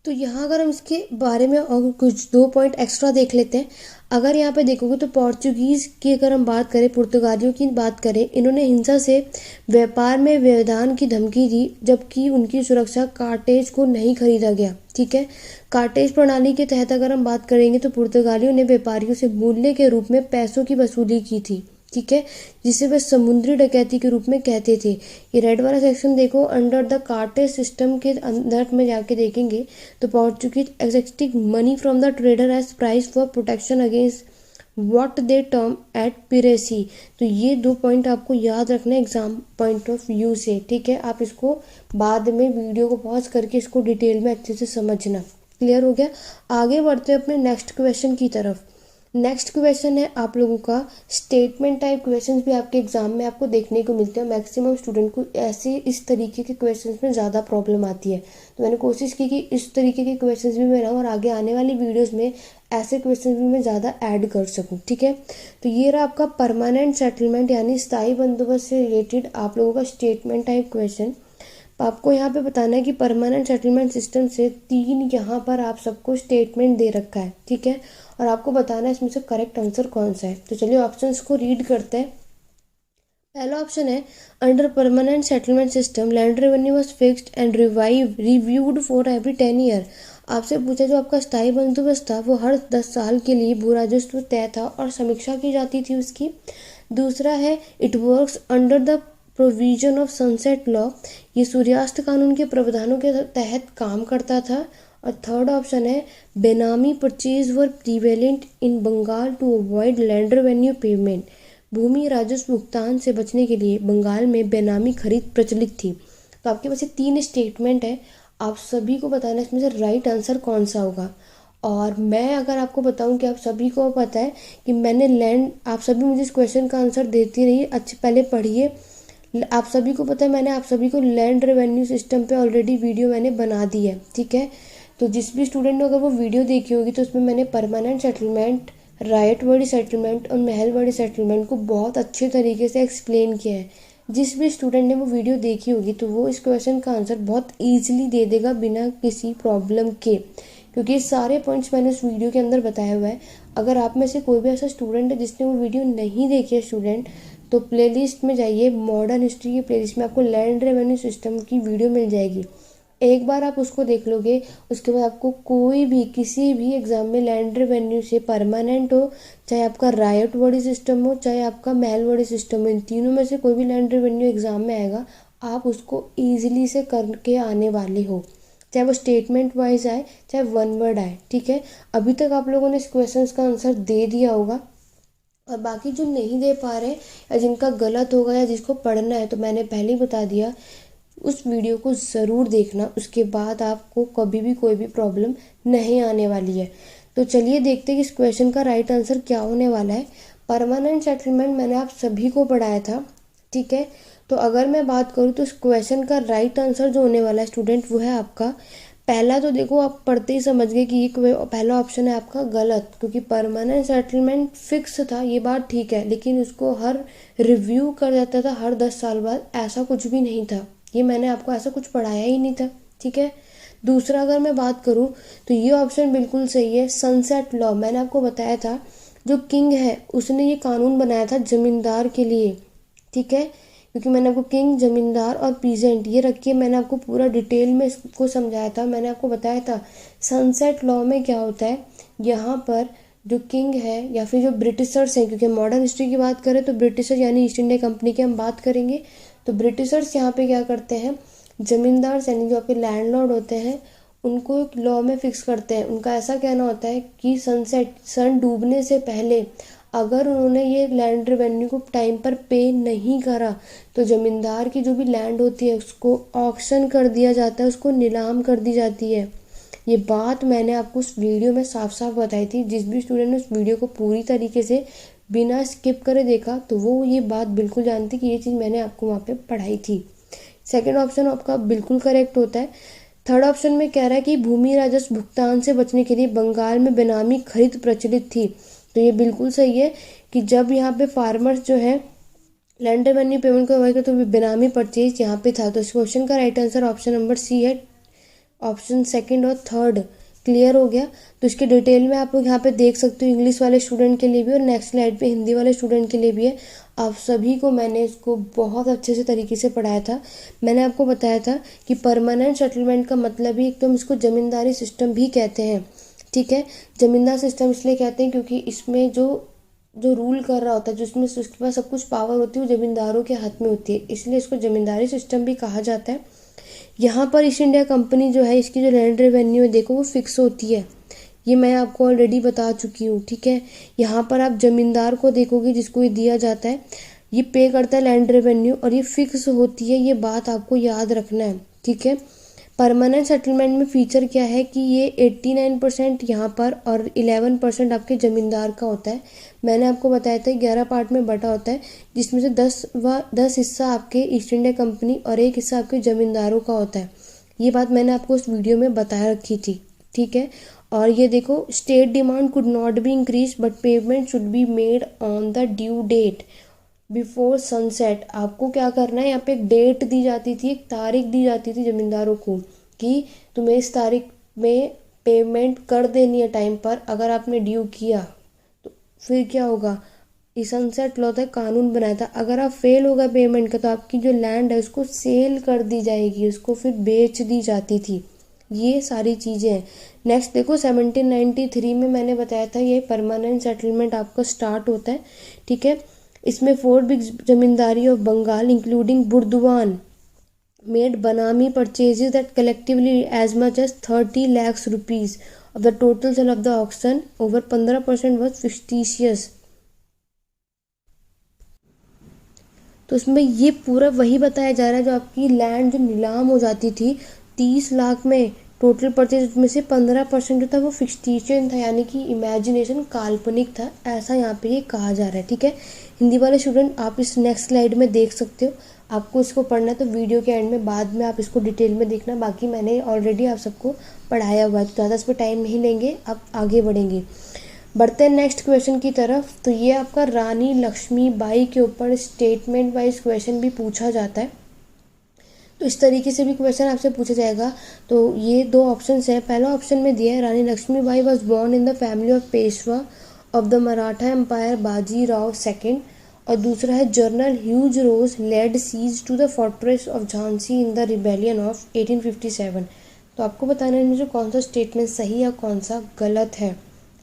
तो यहाँ अगर हम इसके बारे में और कुछ 2 पॉइंट एक्स्ट्रा देख लेते हैं। अगर यहाँ पे देखोगे तो पोर्चुगीज़ की अगर हम बात करें, पुर्तगालियों की बात करें, इन्होंने हिंसा से व्यापार में व्यवधान की धमकी दी, जबकि उनकी सुरक्षा कार्टेज को नहीं खरीदा गया। ठीक है, कार्टेज प्रणाली के तहत अगर हम बात करेंगे तो पुर्तगालियों ने व्यापारियों से मूल्य के रूप में पैसों की वसूली की थी। ठीक है, जिसे वे समुद्री डकैती के रूप में कहते थे। ये रेड वाला सेक्शन देखो, अंडर द कार्टेज सिस्टम के अंदर में जाके देखेंगे तो Portuguese excepting money from the trader as price for protection against what they term at piracy. तो ये 2 पॉइंट आपको याद रखना है एग्जाम पॉइंट ऑफ व्यू से। ठीक है, आप इसको बाद में वीडियो को पॉज करके इसको डिटेल में अच्छे से समझना। क्लियर हो गया? आगे बढ़ते हैं अपने नेक्स्ट क्वेश्चन की तरफ। नेक्स्ट क्वेश्चन है आप लोगों का स्टेटमेंट टाइप क्वेश्चंस भी आपके एग्जाम में आपको देखने को मिलते हैं। मैक्सिमम स्टूडेंट को ऐसे इस तरीके के क्वेश्चंस में ज़्यादा प्रॉब्लम आती है, तो मैंने कोशिश की कि इस तरीके के क्वेश्चंस भी मैं और आगे आने वाली वीडियोस में ऐसे क्वेश्चंस भी मैं ज़्यादा ऐड कर सकूं। ठीक है, तो ये रहा आपका परमानेंट सेटलमेंट यानी स्थायी बंदोबस्त से रिलेटेड आप लोगों का स्टेटमेंट टाइप क्वेश्चन। आपको यहाँ पे बताना है कि परमानेंट सेटलमेंट सिस्टम से 3 यहाँ पर आप सबको स्टेटमेंट दे रखा है। ठीक है, और आपको बताना है इसमें से करेक्ट आंसर कौन सा है। तो चलिए ऑप्शंस को रीड करते हैं। पहला ऑप्शन है under permanent settlement system land revenue was fixed and reviewed for every 10 year. आपसे पूछा जो आपका स्थायी बंदोबस्त था वो हर 10 साल के लिए भू राजस्व तय था और समीक्षा की जाती थी उसकी। दूसरा है it works under the provision of sunset law, ये सूर्यास्त कानून के प्रावधानों के तहत काम करता था। और थर्ड ऑप्शन है benami purchase were prevalent in Bengal to avoid land revenue payment, भूमि राजस्व भुगतान से बचने के लिए बंगाल में बेनामी खरीद प्रचलित थी। तो आपके पास ये 3 स्टेटमेंट है, आप सभी को बताना इसमें से राइट आंसर कौन सा होगा। और मैं अगर आपको बताऊं कि आप सभी को पता है कि मैंने लैंड, आप सभी मुझे इस क्वेश्चन का आंसर देती रहिए, अच्छे पहले पढ़िए। आप सभी को पता है मैंने आप सभी को लैंड रेवेन्यू सिस्टम पे ऑलरेडी वीडियो मैंने बना दी है। ठीक है, तो जिस भी स्टूडेंट ने अगर वो वीडियो देखी होगी तो उसमें मैंने permanent settlement, right Verde settlement और महल वर्डी सेटलमेंट को बहुत अच्छे तरीके से एक्सप्लेन किया है। जिस भी स्टूडेंट ने वो वीडियो देखी होगी तो वो इस क्वेश्चन का आंसर बहुत ईजिली दे देगा बिना किसी प्रॉब्लम के, क्योंकि सारे पॉइंट्स मैंने उस वीडियो के अंदर बताया हुआ है। अगर आप में से कोई भी ऐसा स्टूडेंट है जिसने वो वीडियो नहीं देखी है स्टूडेंट, तो प्लेलिस्ट में जाइए, मॉडर्न हिस्ट्री की प्लेलिस्ट में आपको लैंड रेवेन्यू सिस्टम की वीडियो मिल जाएगी। एक बार आप उसको देख लोगे, उसके बाद आपको कोई भी किसी भी एग्जाम में लैंड रेवेन्यू से परमानेंट हो, चाहे आपका रायट वर्डी सिस्टम हो, चाहे आपका महल वर्डी सिस्टम हो, इन तीनों में से कोई भी लैंड रेवेन्यू एग्जाम में आएगा, आप उसको ईजिली से करके आने वाले हो, चाहे वो स्टेटमेंट वाइज आए चाहे वन वर्ड आए। ठीक है, अभी तक आप लोगों ने इस क्वेश्चन का आंसर दे दिया होगा। और बाकी जो नहीं दे पा रहे या जिनका गलत होगा या जिसको पढ़ना है, तो मैंने पहले ही बता दिया, उस वीडियो को ज़रूर देखना, उसके बाद आपको कभी भी कोई भी प्रॉब्लम नहीं आने वाली है। तो चलिए देखते हैं कि इस क्वेश्चन का राइट आंसर क्या होने वाला है। परमानेंट सेटलमेंट मैंने आप सभी को पढ़ाया था। ठीक है, तो अगर मैं बात करूँ तो इस क्वेश्चन का राइट आंसर जो होने वाला है स्टूडेंट वो है आपका पहला। तो देखो आप पढ़ते ही समझ गए कि ये पहला ऑप्शन है आपका गलत, क्योंकि परमानेंट सेटलमेंट फिक्स था, ये बात ठीक है, लेकिन उसको हर रिव्यू कर जाता था हर 10 साल बाद, ऐसा कुछ भी नहीं था। ये मैंने आपको ऐसा कुछ पढ़ाया ही नहीं था। ठीक है, दूसरा अगर मैं बात करूं तो ये ऑप्शन बिल्कुल सही है, सनसेट लॉ। मैंने आपको बताया था जो किंग है उसने ये कानून बनाया था जमींदार के लिए। ठीक है, क्योंकि मैंने आपको किंग, जमींदार और पीजेंट ये रखिए, मैंने आपको पूरा डिटेल में इसको समझाया था। मैंने आपको बताया था सनसेट लॉ में क्या होता है, यहाँ पर जो किंग है या फिर जो ब्रिटिशर्स हैं, क्योंकि मॉडर्न हिस्ट्री की बात करें तो ब्रिटिशर यानी ईस्ट इंडिया कंपनी की हम बात करेंगे, तो ब्रिटिशर्स यहाँ पे क्या करते हैं, जमींदार यानी जो आपके लैंडलॉर्ड होते हैं उनको एक लॉ में फिक्स करते हैं। उनका ऐसा कहना होता है कि सनसेट, सन डूबने से पहले अगर उन्होंने ये लैंड रेवेन्यू को टाइम पर पे नहीं करा तो जमींदार की जो भी लैंड होती है उसको ऑक्शन कर दिया जाता है, उसको नीलाम कर दी जाती है। ये बात मैंने आपको उस वीडियो में साफ साफ बताई थी। जिस भी स्टूडेंट ने उस वीडियो को पूरी तरीके से बिना स्किप करे देखा तो वो ये बात बिल्कुल जानती कि ये चीज़ मैंने आपको वहाँ पे पढ़ाई थी। सेकंड ऑप्शन आपका बिल्कुल करेक्ट होता है। थर्ड ऑप्शन में कह रहा है कि भूमि राजस्व भुगतान से बचने के लिए बंगाल में बेनामी खरीद प्रचलित थी। तो ये बिल्कुल सही है कि जब यहाँ पे फार्मर्स जो है लैंड रेवेन्यू पेमेंट को अवॉइड करते तो बेनामी परचेज यहाँ पे था। तो इस क्वेश्चन का right answer option number C है, ऑप्शन सेकंड और थर्ड क्लियर हो गया। तो इसके डिटेल में आप लोग यहाँ पे देख सकते हो, इंग्लिश वाले स्टूडेंट के लिए भी और नेक्स्ट स्लाइड पे हिंदी वाले स्टूडेंट के लिए भी है। आप सभी को मैंने इसको बहुत अच्छे से तरीके से पढ़ाया था। मैंने आपको बताया था कि परमानेंट सेटलमेंट का मतलब ही, एक तो हम इसको ज़मींदारी सिस्टम भी कहते हैं, ठीक है। ज़मींदार सिस्टम इसलिए कहते हैं क्योंकि इसमें जो रूल कर रहा होता है, जिसमें उसके पास सब कुछ पावर होती है, वो ज़मींदारों के हाथ में होती है, इसलिए इसको ज़मींदारी सिस्टम भी कहा जाता है। यहाँ पर ईस्ट इंडिया कंपनी जो है, इसकी जो लैंड रेवेन्यू है देखो वो फिक्स होती है, ये मैं आपको ऑलरेडी बता चुकी हूँ, ठीक है। यहाँ पर आप जमींदार को देखोगे जिसको ये दिया जाता है, ये पे करता है लैंड रेवेन्यू और ये फिक्स होती है, ये बात आपको याद रखना है, ठीक है। परमानेंट सेटलमेंट में फीचर क्या है कि ये 89% यहाँ पर और 11% आपके ज़मींदार का होता है। मैंने आपको बताया था 11 पार्ट में बटा होता है, जिसमें से 10 हिस्सा आपके ईस्ट इंडिया कंपनी और 1 हिस्सा आपके ज़मींदारों का होता है। ये बात मैंने आपको उस वीडियो में बता रखी थी, ठीक है। और ये देखो, state demand could not be increase but payment should be made on the due date before sunset. आपको क्या करना है, यहाँ पे एक डेट दी जाती थी, एक तारीख दी जाती थी ज़मींदारों को कि तुम्हें इस तारीख में पेमेंट कर देनी है टाइम पर। अगर आपने ड्यू किया तो फिर क्या होगा, ये सनसेट लॉ था, कानून बनाया था। अगर आप फेल हो गए पेमेंट का तो आपकी जो लैंड है उसको सेल कर दी जाएगी, उसको फिर बेच दी जाती थी। ये सारी चीज़ें हैं। नेक्स्ट देखो, 1793 में मैंने बताया था ये परमानेंट सेटलमेंट आपका स्टार्ट होता है, ठीक है। इसमें 4 big zamindari of Bengal including Burdwan made benami purchases that collectively as much as 30 lakhs rupees of the total sale of the auction, over 15% was fictitious। तो इसमें ये पूरा वही बताया जा रहा है, जो आपकी लैंड जो नीलाम हो जाती थी 30 लाख में, टोटल परचेज में से 15% जो था वो फिक्सटिशियन था, यानी कि इमेजिनेशन, काल्पनिक था, ऐसा यहाँ पे ये कहा जा रहा है, ठीक है। हिंदी वाले स्टूडेंट आप इस नेक्स्ट स्लाइड में देख सकते हो, आपको इसको पढ़ना है तो वीडियो के एंड में बाद में आप इसको डिटेल में देखना, बाकी मैंने ऑलरेडी आप सबको पढ़ाया हुआ है, तो ज़्यादा इस पर टाइम नहीं लेंगे, आप आगे बढ़ेंगे। बढ़ते हैं नेक्स्ट क्वेश्चन की तरफ। तो ये आपका रानी लक्ष्मीबाई के ऊपर स्टेटमेंट वाइज क्वेश्चन भी पूछा जाता है, तो इस तरीके से भी क्वेश्चन आपसे पूछा जाएगा। तो ये 2 ऑप्शंस हैं। पहला ऑप्शन में दिया है, Rani Lakshmibai was born in the family of Peshwa of the Maratha empire Baji Rao second, और दूसरा है general Hugh Rose laid siege to the fortress of Jhansi in the rebellion of 1857। तो आपको बताना है मुझे कौन सा स्टेटमेंट सही या कौन सा गलत है,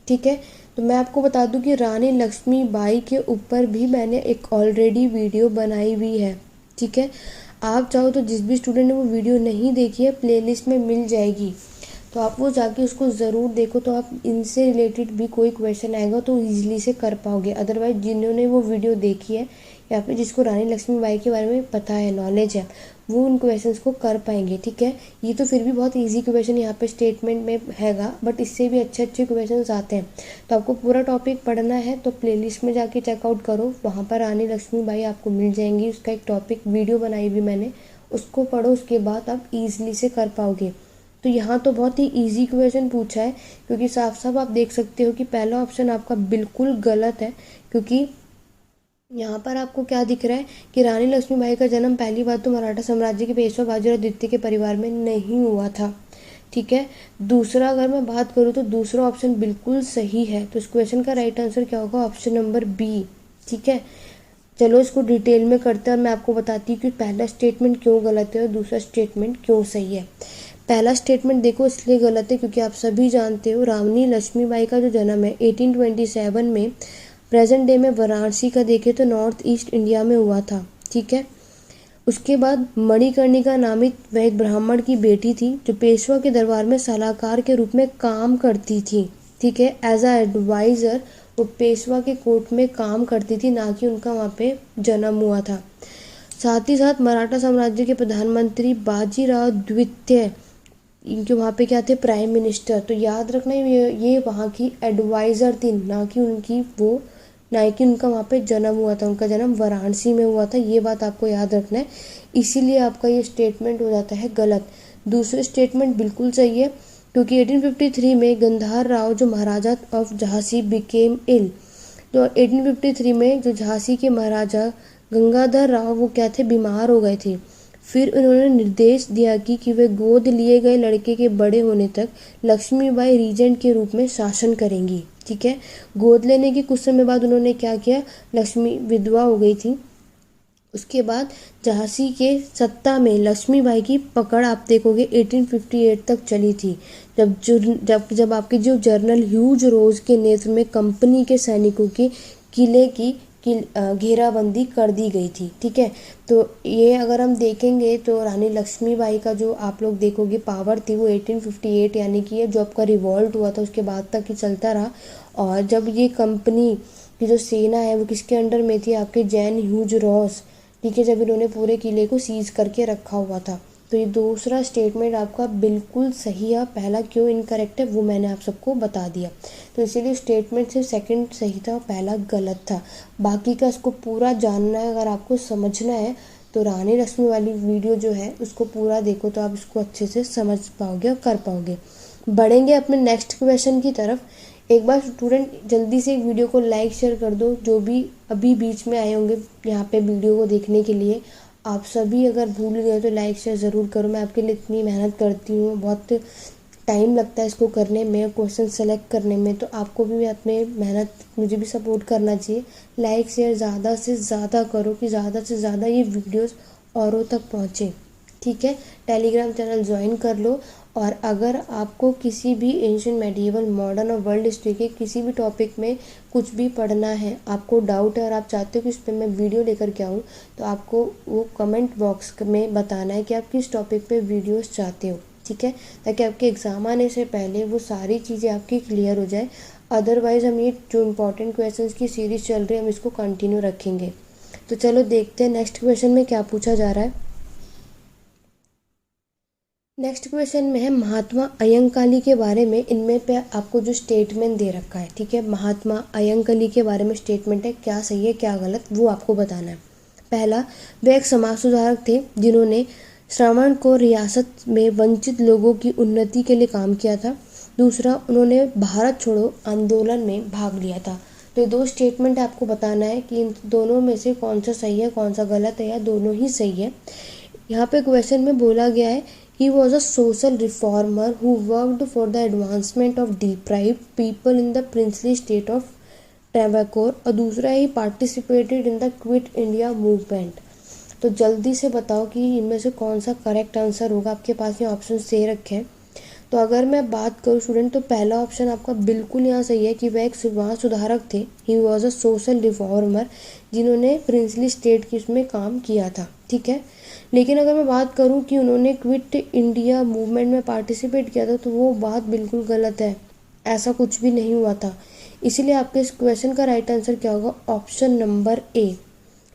ठीक है। तो मैं आपको बता दूं कि रानी लक्ष्मीबाई के ऊपर भी मैंने एक ऑलरेडी वीडियो बनाई हुई है, ठीक है। आप चाहो तो जिस भी स्टूडेंट ने वो वीडियो नहीं देखी है, प्लेलिस्ट में मिल जाएगी, तो आप वो जाके उसको ज़रूर देखो, तो आप इनसे रिलेटेड भी कोई क्वेश्चन आएगा तो ईजिली से कर पाओगे। अदरवाइज जिन्होंने वो वीडियो देखी है या फिर जिसको रानी लक्ष्मीबाई के बारे में पता है, नॉलेज है, वो उन क्वेश्चंस को कर पाएंगे, ठीक है। ये तो फिर भी बहुत इजी क्वेश्चन यहाँ पे स्टेटमेंट में हैगा, बट इससे भी अच्छे अच्छे क्वेश्चंस आते हैं। तो आपको पूरा टॉपिक पढ़ना है तो प्लेलिस्ट में जाके चेकआउट करो, वहाँ पर रानी लक्ष्मीबाई आपको मिल जाएंगी, उसका एक टॉपिक वीडियो बनाई हुई मैंने, उसको पढ़ो, उसके बाद आप ईजिली से कर पाओगे। तो यहाँ तो बहुत ही इजी क्वेश्चन पूछा है, क्योंकि साफ साफ आप देख सकते हो कि पहला ऑप्शन आपका बिल्कुल गलत है, क्योंकि यहाँ पर आपको क्या दिख रहा है कि रानी लक्ष्मीबाई का जन्म पहली बात तो मराठा साम्राज्य के पेशवा बाजीराव द्वितीय के परिवार में नहीं हुआ था, ठीक है। दूसरा अगर मैं बात करूँ तो दूसरा ऑप्शन बिल्कुल सही है, तो इस क्वेश्चन का राइट आंसर क्या होगा, ऑप्शन नंबर बी, ठीक है। चलो इसको डिटेल में करते हैं और मैं आपको बताती हूँ कि पहला स्टेटमेंट क्यों गलत है और दूसरा स्टेटमेंट क्यों सही है। पहला स्टेटमेंट देखो इसलिए गलत है क्योंकि आप सभी जानते हो रानी लक्ष्मीबाई का जो जन्म है 1827 में प्रेजेंट डे में वाराणसी का देखे तो नॉर्थ ईस्ट इंडिया में हुआ था, ठीक है। उसके बाद मणिकर्णिका नामित वह एक ब्राह्मण की बेटी थी जो पेशवा के दरबार में सलाहकार के रूप में काम करती थी, ठीक है। एज अ एडवाइज़र वो पेशवा के कोर्ट में काम करती थी, ना कि उनका वहाँ पे जन्म हुआ था। साथ ही साथ मराठा साम्राज्य के प्रधानमंत्री बाजीराव द्वितीय इनके वहाँ पे क्या थे, प्राइम मिनिस्टर। तो याद रखना ये वहाँ की एडवाइज़र थी, ना कि उनका वहाँ पे जन्म हुआ था, उनका जन्म वाराणसी में हुआ था, ये बात आपको याद रखना है। इसीलिए आपका ये स्टेटमेंट हो जाता है गलत। दूसरे स्टेटमेंट बिल्कुल सही है, क्योंकि 1853 में गंधार राव जो महाराजा ऑफ झांसी बिकेम इल, तो 1853 में जो झांसी के महाराजा गंगाधर राव वो क्या थे, बीमार हो गए थे। फिर उन्होंने निर्देश दिया कि वे गोद लिए गए लड़के के बड़े होने तक लक्ष्मीबाई रीजेंट के रूप में शासन करेंगी। ठीक है, गोद लेने के कुछ समय बाद उन्होंने क्या किया, लक्ष्मी विधवा हो गई थी। उसके बाद झांसी के सत्ता में लक्ष्मीबाई की पकड़ आप देखोगे 1858 तक चली थी, जब आपके जो जनरल ह्यूज रोज के नेतृत्व में कंपनी के सैनिकों के किले की घेराबंदी कर दी गई थी। ठीक है, तो ये अगर हम देखेंगे तो रानी लक्ष्मीबाई का जो आप लोग देखोगे पावर थी वो 1858 यानी कि जो आपका रिवॉल्ट हुआ था उसके बाद तक ही चलता रहा। और जब ये कंपनी की जो सेना है वो किसके अंडर में थी, आपके जैन ह्यूज रॉस। ठीक है, जब इन्होंने पूरे किले को सीज करके रखा हुआ था। तो ये दूसरा स्टेटमेंट आपका बिल्कुल सही है, पहला क्यों इनकरेक्ट है वो मैंने आप सबको बता दिया। तो इसीलिए स्टेटमेंट से सेकंड सही था, पहला गलत था। बाकी का इसको पूरा जानना है, अगर आपको समझना है तो रानी लक्ष्मी वाली वीडियो जो है उसको पूरा देखो, तो आप इसको अच्छे से समझ पाओगे और कर पाओगे। बढ़ेंगे अपने नेक्स्ट क्वेश्चन की तरफ। एक बार स्टूडेंट जल्दी से वीडियो को लाइक शेयर कर दो, जो भी अभी बीच में आए होंगे यहाँ पे वीडियो को देखने के लिए। आप सभी अगर भूल गए तो लाइक शेयर ज़रूर करो, मैं आपके लिए इतनी मेहनत करती हूँ, बहुत टाइम लगता है इसको करने में, क्वेश्चन सेलेक्ट करने में, तो आपको भी अपने मेहनत मुझे भी सपोर्ट करना चाहिए। लाइक शेयर ज़्यादा से ज़्यादा करो कि ज़्यादा से ज़्यादा ये वीडियोस औरों तक पहुँचे। ठीक है, टेलीग्राम चैनल ज्वाइन कर लो। और अगर आपको किसी भी एंशिएंट मेडिएवल मॉडर्न और वर्ल्ड हिस्ट्री के किसी भी टॉपिक में कुछ भी पढ़ना है, आपको डाउट है और आप चाहते हो कि उस पर मैं वीडियो लेकर के आऊँ, तो आपको वो कमेंट बॉक्स में बताना है कि आप किस टॉपिक पे वीडियोस चाहते हो। ठीक है, ताकि आपके एग्ज़ाम आने से पहले वो सारी चीज़ें आपकी क्लियर हो जाए। अदरवाइज़ हम ये जो इम्पोर्टेंट क्वेश्चंस की सीरीज़ चल रही है हम इसको कंटिन्यू रखेंगे। तो चलो देखते हैं नेक्स्ट क्वेश्चन में क्या पूछा जा रहा है। नेक्स्ट क्वेश्चन में है महात्मा अयंकाली के बारे में, इनमें पे आपको जो स्टेटमेंट दे रखा है। ठीक है, महात्मा अयंकाली के बारे में स्टेटमेंट है, क्या सही है क्या गलत वो आपको बताना है। पहला, वे एक समाज सुधारक थे जिन्होंने श्रवण को रियासत में वंचित लोगों की उन्नति के लिए काम किया था। दूसरा, उन्होंने भारत छोड़ो आंदोलन में भाग लिया था। तो ये दो स्टेटमेंट आपको बताना है कि इन दोनों में से कौन सा सही है कौन सा गलत है, या दोनों ही सही है। यहाँ पे क्वेश्चन में बोला गया है he was a social reformer who worked for the advancement of deprived people in the princely state of Travancore, और दूसरा ही participated in the Quit India movement। तो जल्दी से बताओ कि इनमें से कौन सा करेक्ट आंसर होगा। आपके पास ये ऑप्शन दे रखे हैं। तो अगर मैं बात करूँ स्टूडेंट तो पहला ऑप्शन आपका बिल्कुल यहाँ सही है कि वह एक समाज सुधारक थे। He was a social reformer जिन्होंने प्रिंसली स्टेट की उसमें काम किया था। ठीक है, लेकिन अगर मैं बात करूं कि उन्होंने क्विट इंडिया मूवमेंट में पार्टिसिपेट किया था तो वो बात बिल्कुल गलत है, ऐसा कुछ भी नहीं हुआ था। इसीलिए आपके इस क्वेश्चन का राइट आंसर क्या होगा, ऑप्शन नंबर ए।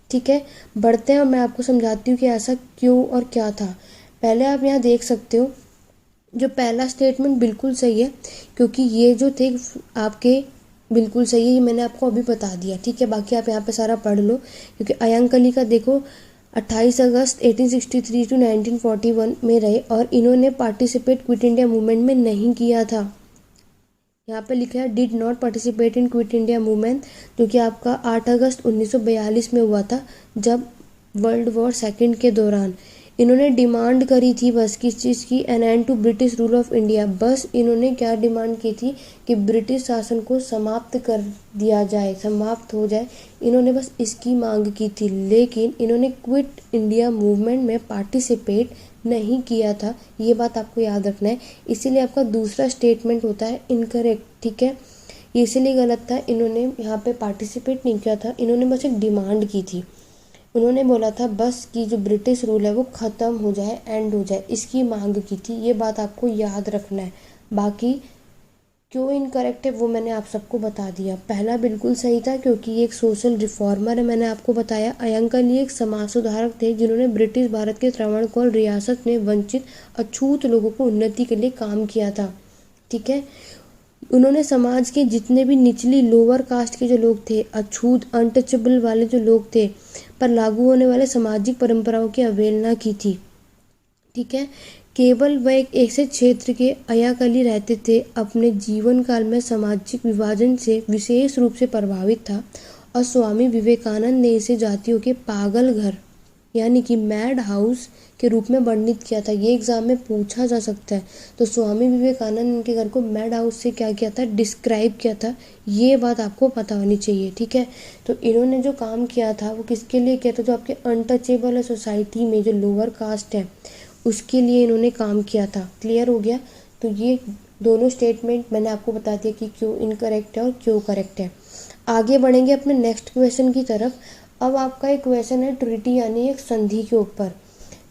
ठीक है, बढ़ते हैं और मैं आपको समझाती हूँ कि ऐसा क्यों और क्या था। पहले आप यहाँ देख सकते हो जो पहला स्टेटमेंट बिल्कुल सही है, क्योंकि ये जो थे आपके बिल्कुल सही है, ये मैंने आपको अभी बता दिया। ठीक है, बाकी आप यहाँ पे सारा पढ़ लो, क्योंकि अयंकाली का देखो 28 अगस्त 1863 टू 1941 में रहे और इन्होंने पार्टिसिपेट क्विट इंडिया मूवमेंट में नहीं किया था। यहाँ पे लिखा है did not participate in quit India movement, जो कि आपका 8 अगस्त 1942 में हुआ था, जब वर्ल्ड वॉर सेकेंड के दौरान। इन्होंने डिमांड करी थी बस किस चीज़ की, an end to British rule of India. बस इन्होंने क्या डिमांड की थी कि ब्रिटिश शासन को समाप्त कर दिया जाए, समाप्त हो जाए, इन्होंने बस इसकी मांग की थी। लेकिन इन्होंने क्विट इंडिया मूवमेंट में पार्टिसिपेट नहीं किया था, ये बात आपको याद रखना है। इसीलिए आपका दूसरा स्टेटमेंट होता है इनकरेक्ट। ठीक है, ये इसलिए गलत था, इन्होंने यहाँ पे पार्टिसिपेट नहीं किया था, इन्होंने बस एक डिमांड की थी। उन्होंने बोला था बस कि जो ब्रिटिश रूल है वो ख़त्म हो जाए, एंड हो जाए, इसकी मांग की थी। ये बात आपको याद रखना है। बाकी क्यों इनकरेक्ट है वो मैंने आप सबको बता दिया। पहला बिल्कुल सही था क्योंकि ये एक सोशल रिफॉर्मर है, मैंने आपको बताया। अयंकाली एक समाज सुधारक थे जिन्होंने ब्रिटिश भारत के त्रावणकोर रियासत में वंचित अछूत लोगों को उन्नति के लिए काम किया था। ठीक है, उन्होंने समाज के जितने भी निचली लोअर कास्ट के जो लोग थे, अछूत अनटचेबल वाले जो लोग थे, पर लागू होने वाले सामाजिक परंपराओं की अवहेलना की थी। ठीक है, केवल वह एक ऐसे क्षेत्र के अयंकाली रहते थे, अपने जीवन काल में सामाजिक विभाजन से विशेष रूप से प्रभावित था और स्वामी विवेकानंद ने इसे जातियों के पागल घर यानी कि मैड हाउस के रूप में वर्णित किया था। ये एग्जाम में पूछा जा सकता है। तो स्वामी विवेकानंद ने उनके घर को मैड हाउस से क्या किया था, डिस्क्राइब किया था। ये बात आपको पता होनी चाहिए, ठीक है। तो इन्होंने जो काम किया था वो किसके लिए किया था, जो आपके अनटचेबल है सोसाइटी में, जो लोअर कास्ट है उसके लिए इन्होंने काम किया था। क्लियर हो गया। तो ये दोनों स्टेटमेंट मैंने आपको बता दिया कि क्यों इनकरेक्ट है और क्यों करेक्ट है। आगे बढ़ेंगे अपने नेक्स्ट क्वेश्चन की तरफ। अब आपका एक क्वेश्चन है ट्रीटी यानी एक संधि के ऊपर।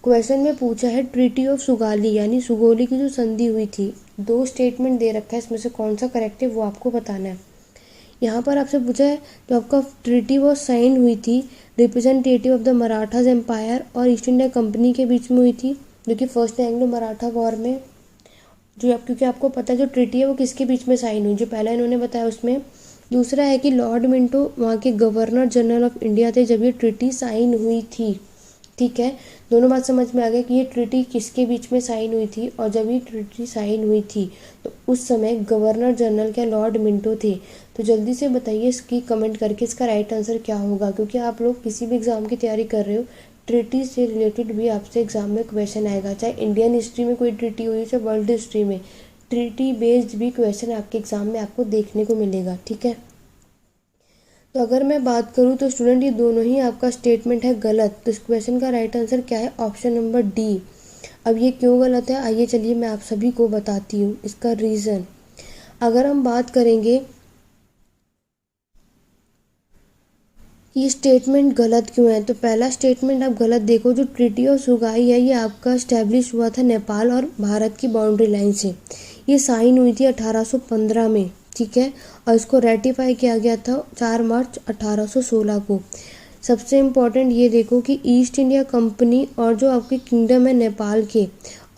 क्वेश्चन में पूछा है ट्रीटी ऑफ सुगाली यानी सुगोली की जो संधि हुई थी। दो स्टेटमेंट दे रखा है, इसमें से कौन सा करेक्ट है वो आपको बताना है। यहाँ पर आपसे पूछा है तो आपका ट्रीटी वो साइन हुई थी representative of the Marathas empire और ईस्ट इंडिया कंपनी के बीच में हुई थी, जो कि फर्स्ट एंग्लो मराठा वॉर में, जो क्योंकि आपको पता है जो ट्रीटी है वो किसके बीच में साइन हुई, जो पहला इन्होंने बताया उसमें। दूसरा है कि लॉर्ड मिंटो वहाँ के गवर्नर जनरल ऑफ इंडिया थे जब ये ट्रीटी साइन हुई थी, ठीक है। दोनों बात समझ में आ गया कि ये ट्रीटी किसके बीच में साइन हुई थी, और जब ये ट्रीटी साइन हुई थी तो उस समय गवर्नर जनरल क्या लॉर्ड मिंटो थे। तो जल्दी से बताइए इसकी कमेंट करके इसका राइट आंसर क्या होगा, क्योंकि आप लोग किसी भी एग्जाम की तैयारी कर रहे हो ट्रीटी से रिलेटेड भी आपसे एग्जाम में क्वेश्चन आएगा, चाहे इंडियन हिस्ट्री में कोई ट्रीटी हुई चाहे वर्ल्ड हिस्ट्री में, ट्रीटी बेस्ड भी क्वेश्चन आपके एग्जाम में आपको देखने को मिलेगा, ठीक है। तो अगर मैं बात करूं तो स्टूडेंट ये दोनों ही आपका स्टेटमेंट है गलत। तो इस क्वेश्चन का राइट आंसर क्या है, ऑप्शन नंबर डी। अब ये क्यों गलत है, आइए चलिए मैं आप सभी को बताती हूँ इसका रीज़न। अगर हम बात करेंगे ये स्टेटमेंट गलत क्यों है, तो पहला स्टेटमेंट आप गलत देखो, जो ट्रीटी ऑफ सुगाई है ये आपका स्टैब्लिश हुआ था नेपाल और भारत की बाउंड्री लाइन से। ये साइन हुई थी 1815 में, ठीक है, और इसको रेटिफाई किया गया था 4 मार्च 1816 को। सबसे इम्पोर्टेंट ये देखो कि ईस्ट इंडिया कंपनी और जो आपके किंगडम है नेपाल के,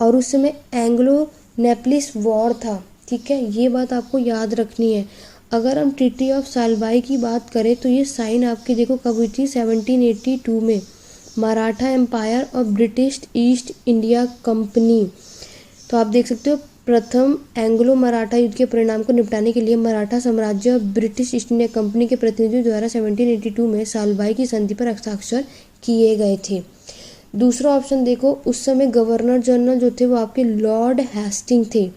और उस समय एंग्लो नेपलिस वॉर था, ठीक है, ये बात आपको याद रखनी है। अगर हम ट्रीटी ऑफ सालबाई की बात करें तो ये साइन आपकी देखो कब हुई थी, 1782 में, मराठा एम्पायर और ब्रिटिश ईस्ट इंडिया कंपनी। तो आप देख सकते हो प्रथम एंग्लो मराठा युद्ध के परिणाम को निपटाने के लिए मराठा साम्राज्य और ब्रिटिश ईस्ट इंडिया कंपनी के प्रतिनिधियों द्वारा 1782 में सालबाई की संधि पर हस्ताक्षर किए गए थे। दूसरा ऑप्शन देखो, उस समय गवर्नर जनरल जो थे वो आपके लॉर्ड हेस्टिंग थे,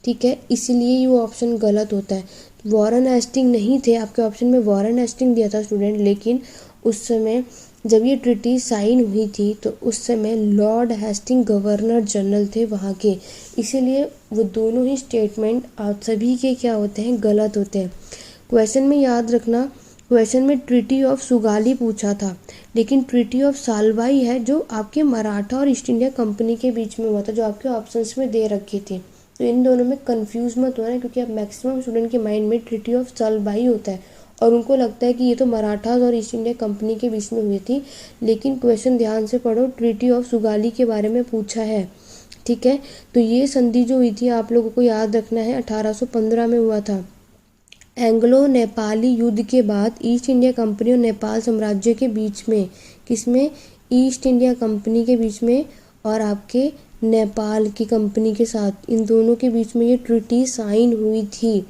ठीक है, इसीलिए वो ऑप्शन गलत होता है। वॉरेन हेस्टिंग नहीं थे आपके ऑप्शन में, वॉरेन हेस्टिंग दिया था स्टूडेंट, लेकिन उस समय जब ये ट्रीटी साइन हुई थी तो उस समय लॉर्ड हेस्टिंग गवर्नर जनरल थे वहाँ के, इसीलिए वो दोनों ही स्टेटमेंट आप सभी के क्या होते हैं, गलत होते हैं। क्वेश्चन में याद रखना, क्वेश्चन में ट्रीटी ऑफ सुगाली पूछा था, लेकिन ट्रीटी ऑफ सालबाई है जो आपके मराठा और ईस्ट इंडिया कंपनी के बीच में हुआ था, जो आपके ऑप्शंस में दे रखे थे। तो इन दोनों में कंफ्यूज मत होना, क्योंकि अब मैक्सिमम स्टूडेंट के माइंड में ट्रीटी ऑफ सालबाई होता है और उनको लगता है कि ये तो मराठास और ईस्ट इंडिया कंपनी के बीच में हुई थी, लेकिन क्वेश्चन ध्यान से पढ़ो, ट्रीटी ऑफ सुगाली के बारे में पूछा है, ठीक है। तो ये संधि जो हुई थी आप लोगों को याद रखना है 1815 में हुआ था। एंग्लो नेपाली युद्ध के बाद ईस्ट इंडिया कंपनी और नेपाल साम्राज्य के बीच में, किसमें, ईस्ट इंडिया कंपनी के बीच में और आपके नेपाल की कंपनी के साथ, इन दोनों के बीच में ये ट्रीटी साइन हुई थी।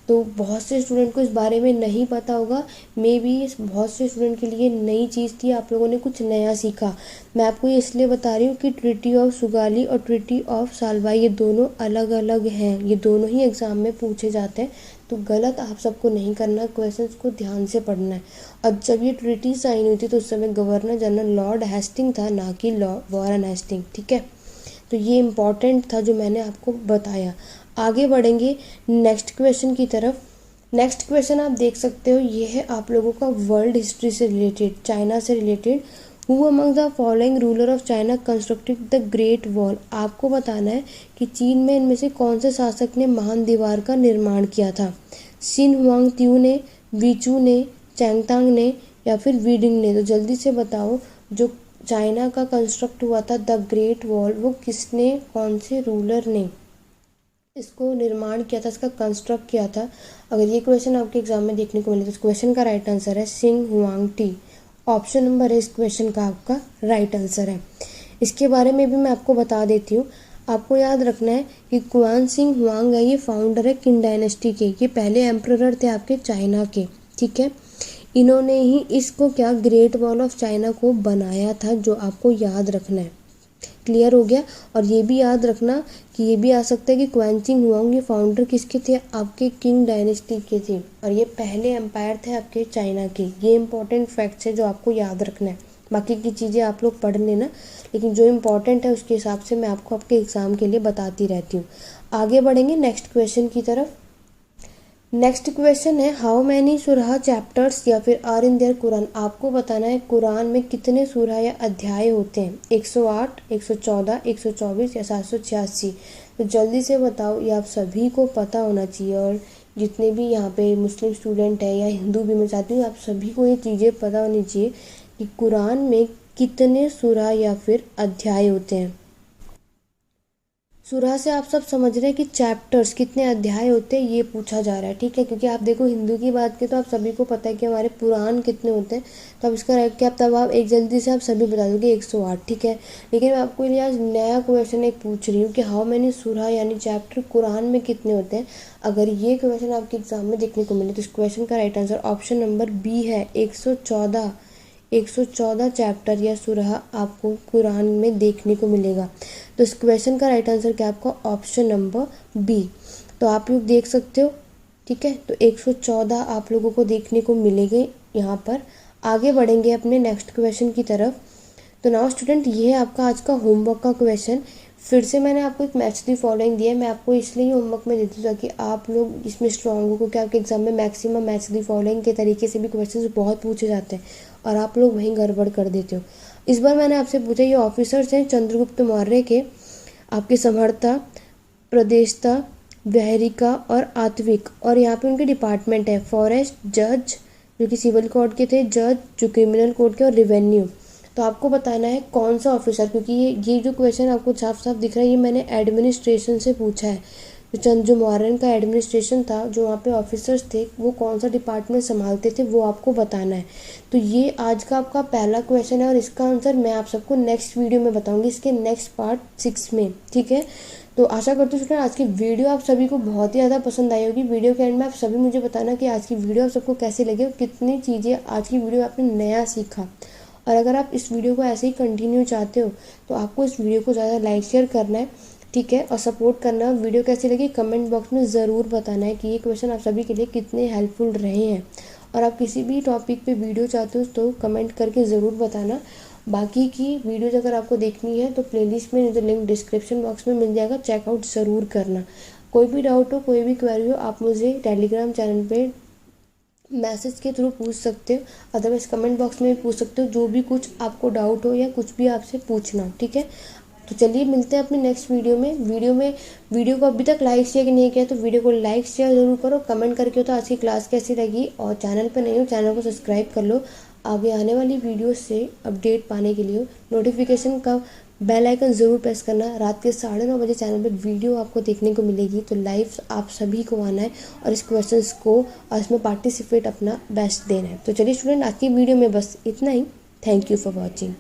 तो बहुत से स्टूडेंट को इस बारे में नहीं पता होगा, मे बी बहुत से स्टूडेंट के लिए नई चीज़ थी, आप लोगों ने कुछ नया सीखा। मैं आपको ये इसलिए बता रही हूँ कि ट्रीटी ऑफ सुगाली और ट्रीटी ऑफ सालबाई ये दोनों अलग अलग हैं, ये दोनों ही एग्ज़ाम में पूछे जाते हैं। तो गलत आप सबको नहीं करना, क्वेश्चंस को ध्यान से पढ़ना है। अब जब ये ट्रीटी साइन हुई थी तो उस समय गवर्नर जनरल लॉर्ड हेस्टिंग था, ना कि वॉरेन हेस्टिंग, ठीक है। तो ये इम्पॉर्टेंट था जो मैंने आपको बताया। आगे बढ़ेंगे नेक्स्ट क्वेश्चन की तरफ। नेक्स्ट क्वेश्चन आप देख सकते हो, ये है आप लोगों का वर्ल्ड हिस्ट्री से रिलेटेड, चाइना से related. Who among the following ruler of China constructed the great wall. आपको बताना है कि चीन में इनमें से कौन से शासक ने महान दीवार का निर्माण किया था। शिन हुआंग त्यू ने, वीचू ने, चैंगतांग ने या फिर वीडिंग ने। तो जल्दी से बताओ, जो चाइना का कंस्ट्रक्ट हुआ था द ग्रेट वॉल, वो किसने, कौन से रूलर ने इसको निर्माण किया था, इसका कंस्ट्रक्ट किया था। अगर ये क्वेश्चन आपके एग्जाम में देखने को मिले तो इस क्वेश्चन का राइट आंसर है सिंग हुआंग टी। ऑप्शन नंबर है इस क्वेश्चन का आपका राइट आंसर है। इसके बारे में भी मैं आपको बता देती हूँ। आपको याद रखना है कि क्वान सिंह हुआंग है, ये फाउंडर है किंग डायनेस्टी के, ये पहले एम्परर थे आपके चाइना के, ठीक है। इन्होंने ही इसको क्या ग्रेट वॉल ऑफ चाइना को बनाया था, जो आपको याद रखना है। क्लियर हो गया। और ये भी याद रखना कि ये भी आ सकता है कि क्वेंचिंग हुआंग ये फाउंडर किसके थे, आपके किंग डायनेस्टी के थे, और ये पहले एम्पायर थे आपके चाइना के। ये इंपॉर्टेंट फैक्ट्स है जो आपको याद रखना है। बाकी की चीज़ें आप लोग पढ़ लेना, लेकिन जो इम्पोर्टेंट है उसके हिसाब से मैं आपको आपके एग्ज़ाम के लिए बताती रहती हूँ। आगे बढ़ेंगे नेक्स्ट क्वेश्चन की तरफ। नेक्स्ट क्वेश्चन है हाउ मैनी सूरह चैप्टर्स या फिर आर इन देयर कुरान। आपको बताना है कुरान में कितने सूरह या अध्याय होते हैं, 108, 114, 124 या 786। तो जल्दी से बताओ, ये आप सभी को पता होना चाहिए। और जितने भी यहाँ पे मुस्लिम स्टूडेंट है या हिंदू भी, मैं चाहती हूँ आप सभी को ये चीज़ें पता होनी चाहिए कि कुरान में कितने सूरह या फिर अध्याय होते हैं। सूरह से आप सब समझ रहे हैं कि चैप्टर्स कितने अध्याय होते हैं, ये पूछा जा रहा है, ठीक है। क्योंकि आप देखो हिंदू की बात की तो आप सभी को पता है कि हमारे पुराण कितने होते हैं, तो अब इसका क्या तब आप एक जल्दी से आप सभी बता दोगे 108, ठीक है। लेकिन मैं आपको लिए आज नया क्वेश्चन एक पूछ रही हूँ कि हाउ मैनी सूरह यानी चैप्टर कुरान में कितने होते हैं। अगर ये क्वेश्चन आपके एग्जाम में देखने को मिले तो इस क्वेश्चन का right answer option number B है, 114। 114 चैप्टर या सूरह आपको कुरान में देखने को मिलेगा। तो इस क्वेश्चन का राइट आंसर क्या आपका ऑप्शन नंबर बी। तो आप लोग देख सकते हो, ठीक है। तो 114 आप लोगों को देखने को मिलेंगे यहाँ पर। आगे बढ़ेंगे अपने नेक्स्ट क्वेश्चन की तरफ। तो नाउ स्टूडेंट, ये है आपका आज का होमवर्क का क्वेश्चन। फिर से मैंने आपको एक मैच दी फॉलोइंग दिया है, मैं आपको इसलिए होमवर्क में देती हूँ ताकि आप लोग इसमें स्ट्रांग हो, क्योंकि आपके एग्जाम में मैक्सिमम मैच दी फॉलोइंग के तरीके से भी क्वेश्चंस बहुत पूछे जाते हैं और आप लोग वहीं गड़बड़ कर देते हो। इस बार मैंने आपसे पूछा, ये ऑफिसर्स हैं चंद्रगुप्त मौर्य के, आपके समर्था, प्रदेशता, व्यहरिका और आत्विक। और यहाँ पे उनके डिपार्टमेंट है फॉरेस्ट, जज जो कि सिविल कोड के थे, जज जो क्रिमिनल कोड के, और रिवेन्यू। तो आपको बताना है कौन सा ऑफिसर, क्योंकि ये जो क्वेश्चन आपको साफ साफ दिख रहा है ये मैंने एडमिनिस्ट्रेशन से पूछा है। जो मौर्यन का एडमिनिस्ट्रेशन था, जो वहाँ पे ऑफिसर्स थे वो कौन सा डिपार्टमेंट संभालते थे, वो आपको बताना है। तो ये आज का आपका पहला क्वेश्चन है और इसका आंसर मैं आप सबको नेक्स्ट वीडियो में बताऊंगी, इसके नेक्स्ट पार्ट 6 में, ठीक है। तो आशा करती हूँ स्टूडेंट आज की वीडियो आप सभी को बहुत ही ज़्यादा पसंद आई होगी। वीडियो के एंड में आप सभी मुझे बताना कि आज की वीडियो आप सबको कैसी लगी और कितनी चीज़ें आज की वीडियो आपने नया सीखा। और अगर आप इस वीडियो को ऐसे ही कंटिन्यू चाहते हो तो आपको इस वीडियो को ज़्यादा लाइक शेयर करना है, ठीक है, और सपोर्ट करना है। वीडियो कैसी लगी कमेंट बॉक्स में ज़रूर बताना है कि ये क्वेश्चन आप सभी के लिए कितने हेल्पफुल रहे हैं। और आप किसी भी टॉपिक पे वीडियो चाहते हो तो कमेंट करके ज़रूर बताना। बाकी की वीडियोज अगर आपको देखनी है तो प्लेलिस्ट में जो लिंक डिस्क्रिप्शन बॉक्स में मिल जाएगा, चेकआउट ज़रूर करना। कोई भी डाउट हो, कोई भी क्वेरी हो, आप मुझे टेलीग्राम चैनल पे मैसेज के थ्रू पूछ सकते हो, अदरवाइज कमेंट बॉक्स में भी पूछ सकते हो, जो भी कुछ आपको डाउट हो या कुछ भी आपसे पूछना हो, ठीक है। तो चलिए मिलते हैं अपने नेक्स्ट वीडियो में। वीडियो को अभी तक लाइक शेयर नहीं किया तो वीडियो को लाइक शेयर ज़रूर करो, कमेंट करके हो तो आज की क्लास कैसी लगी, और चैनल पर नहीं हो चैनल को सब्सक्राइब कर लो आगे आने वाली वीडियो से अपडेट पाने के लिए। नोटिफिकेशन का बेल आइकन ज़रूर प्रेस करना। रात के 9:30 बजे चैनल पर वीडियो आपको देखने को मिलेगी, तो लाइव आप सभी को आना है और इस क्वेश्चंस को और इसमें पार्टिसिपेट अपना बेस्ट देना है। तो चलिए स्टूडेंट आज की वीडियो में बस इतना ही। Thank you for watching.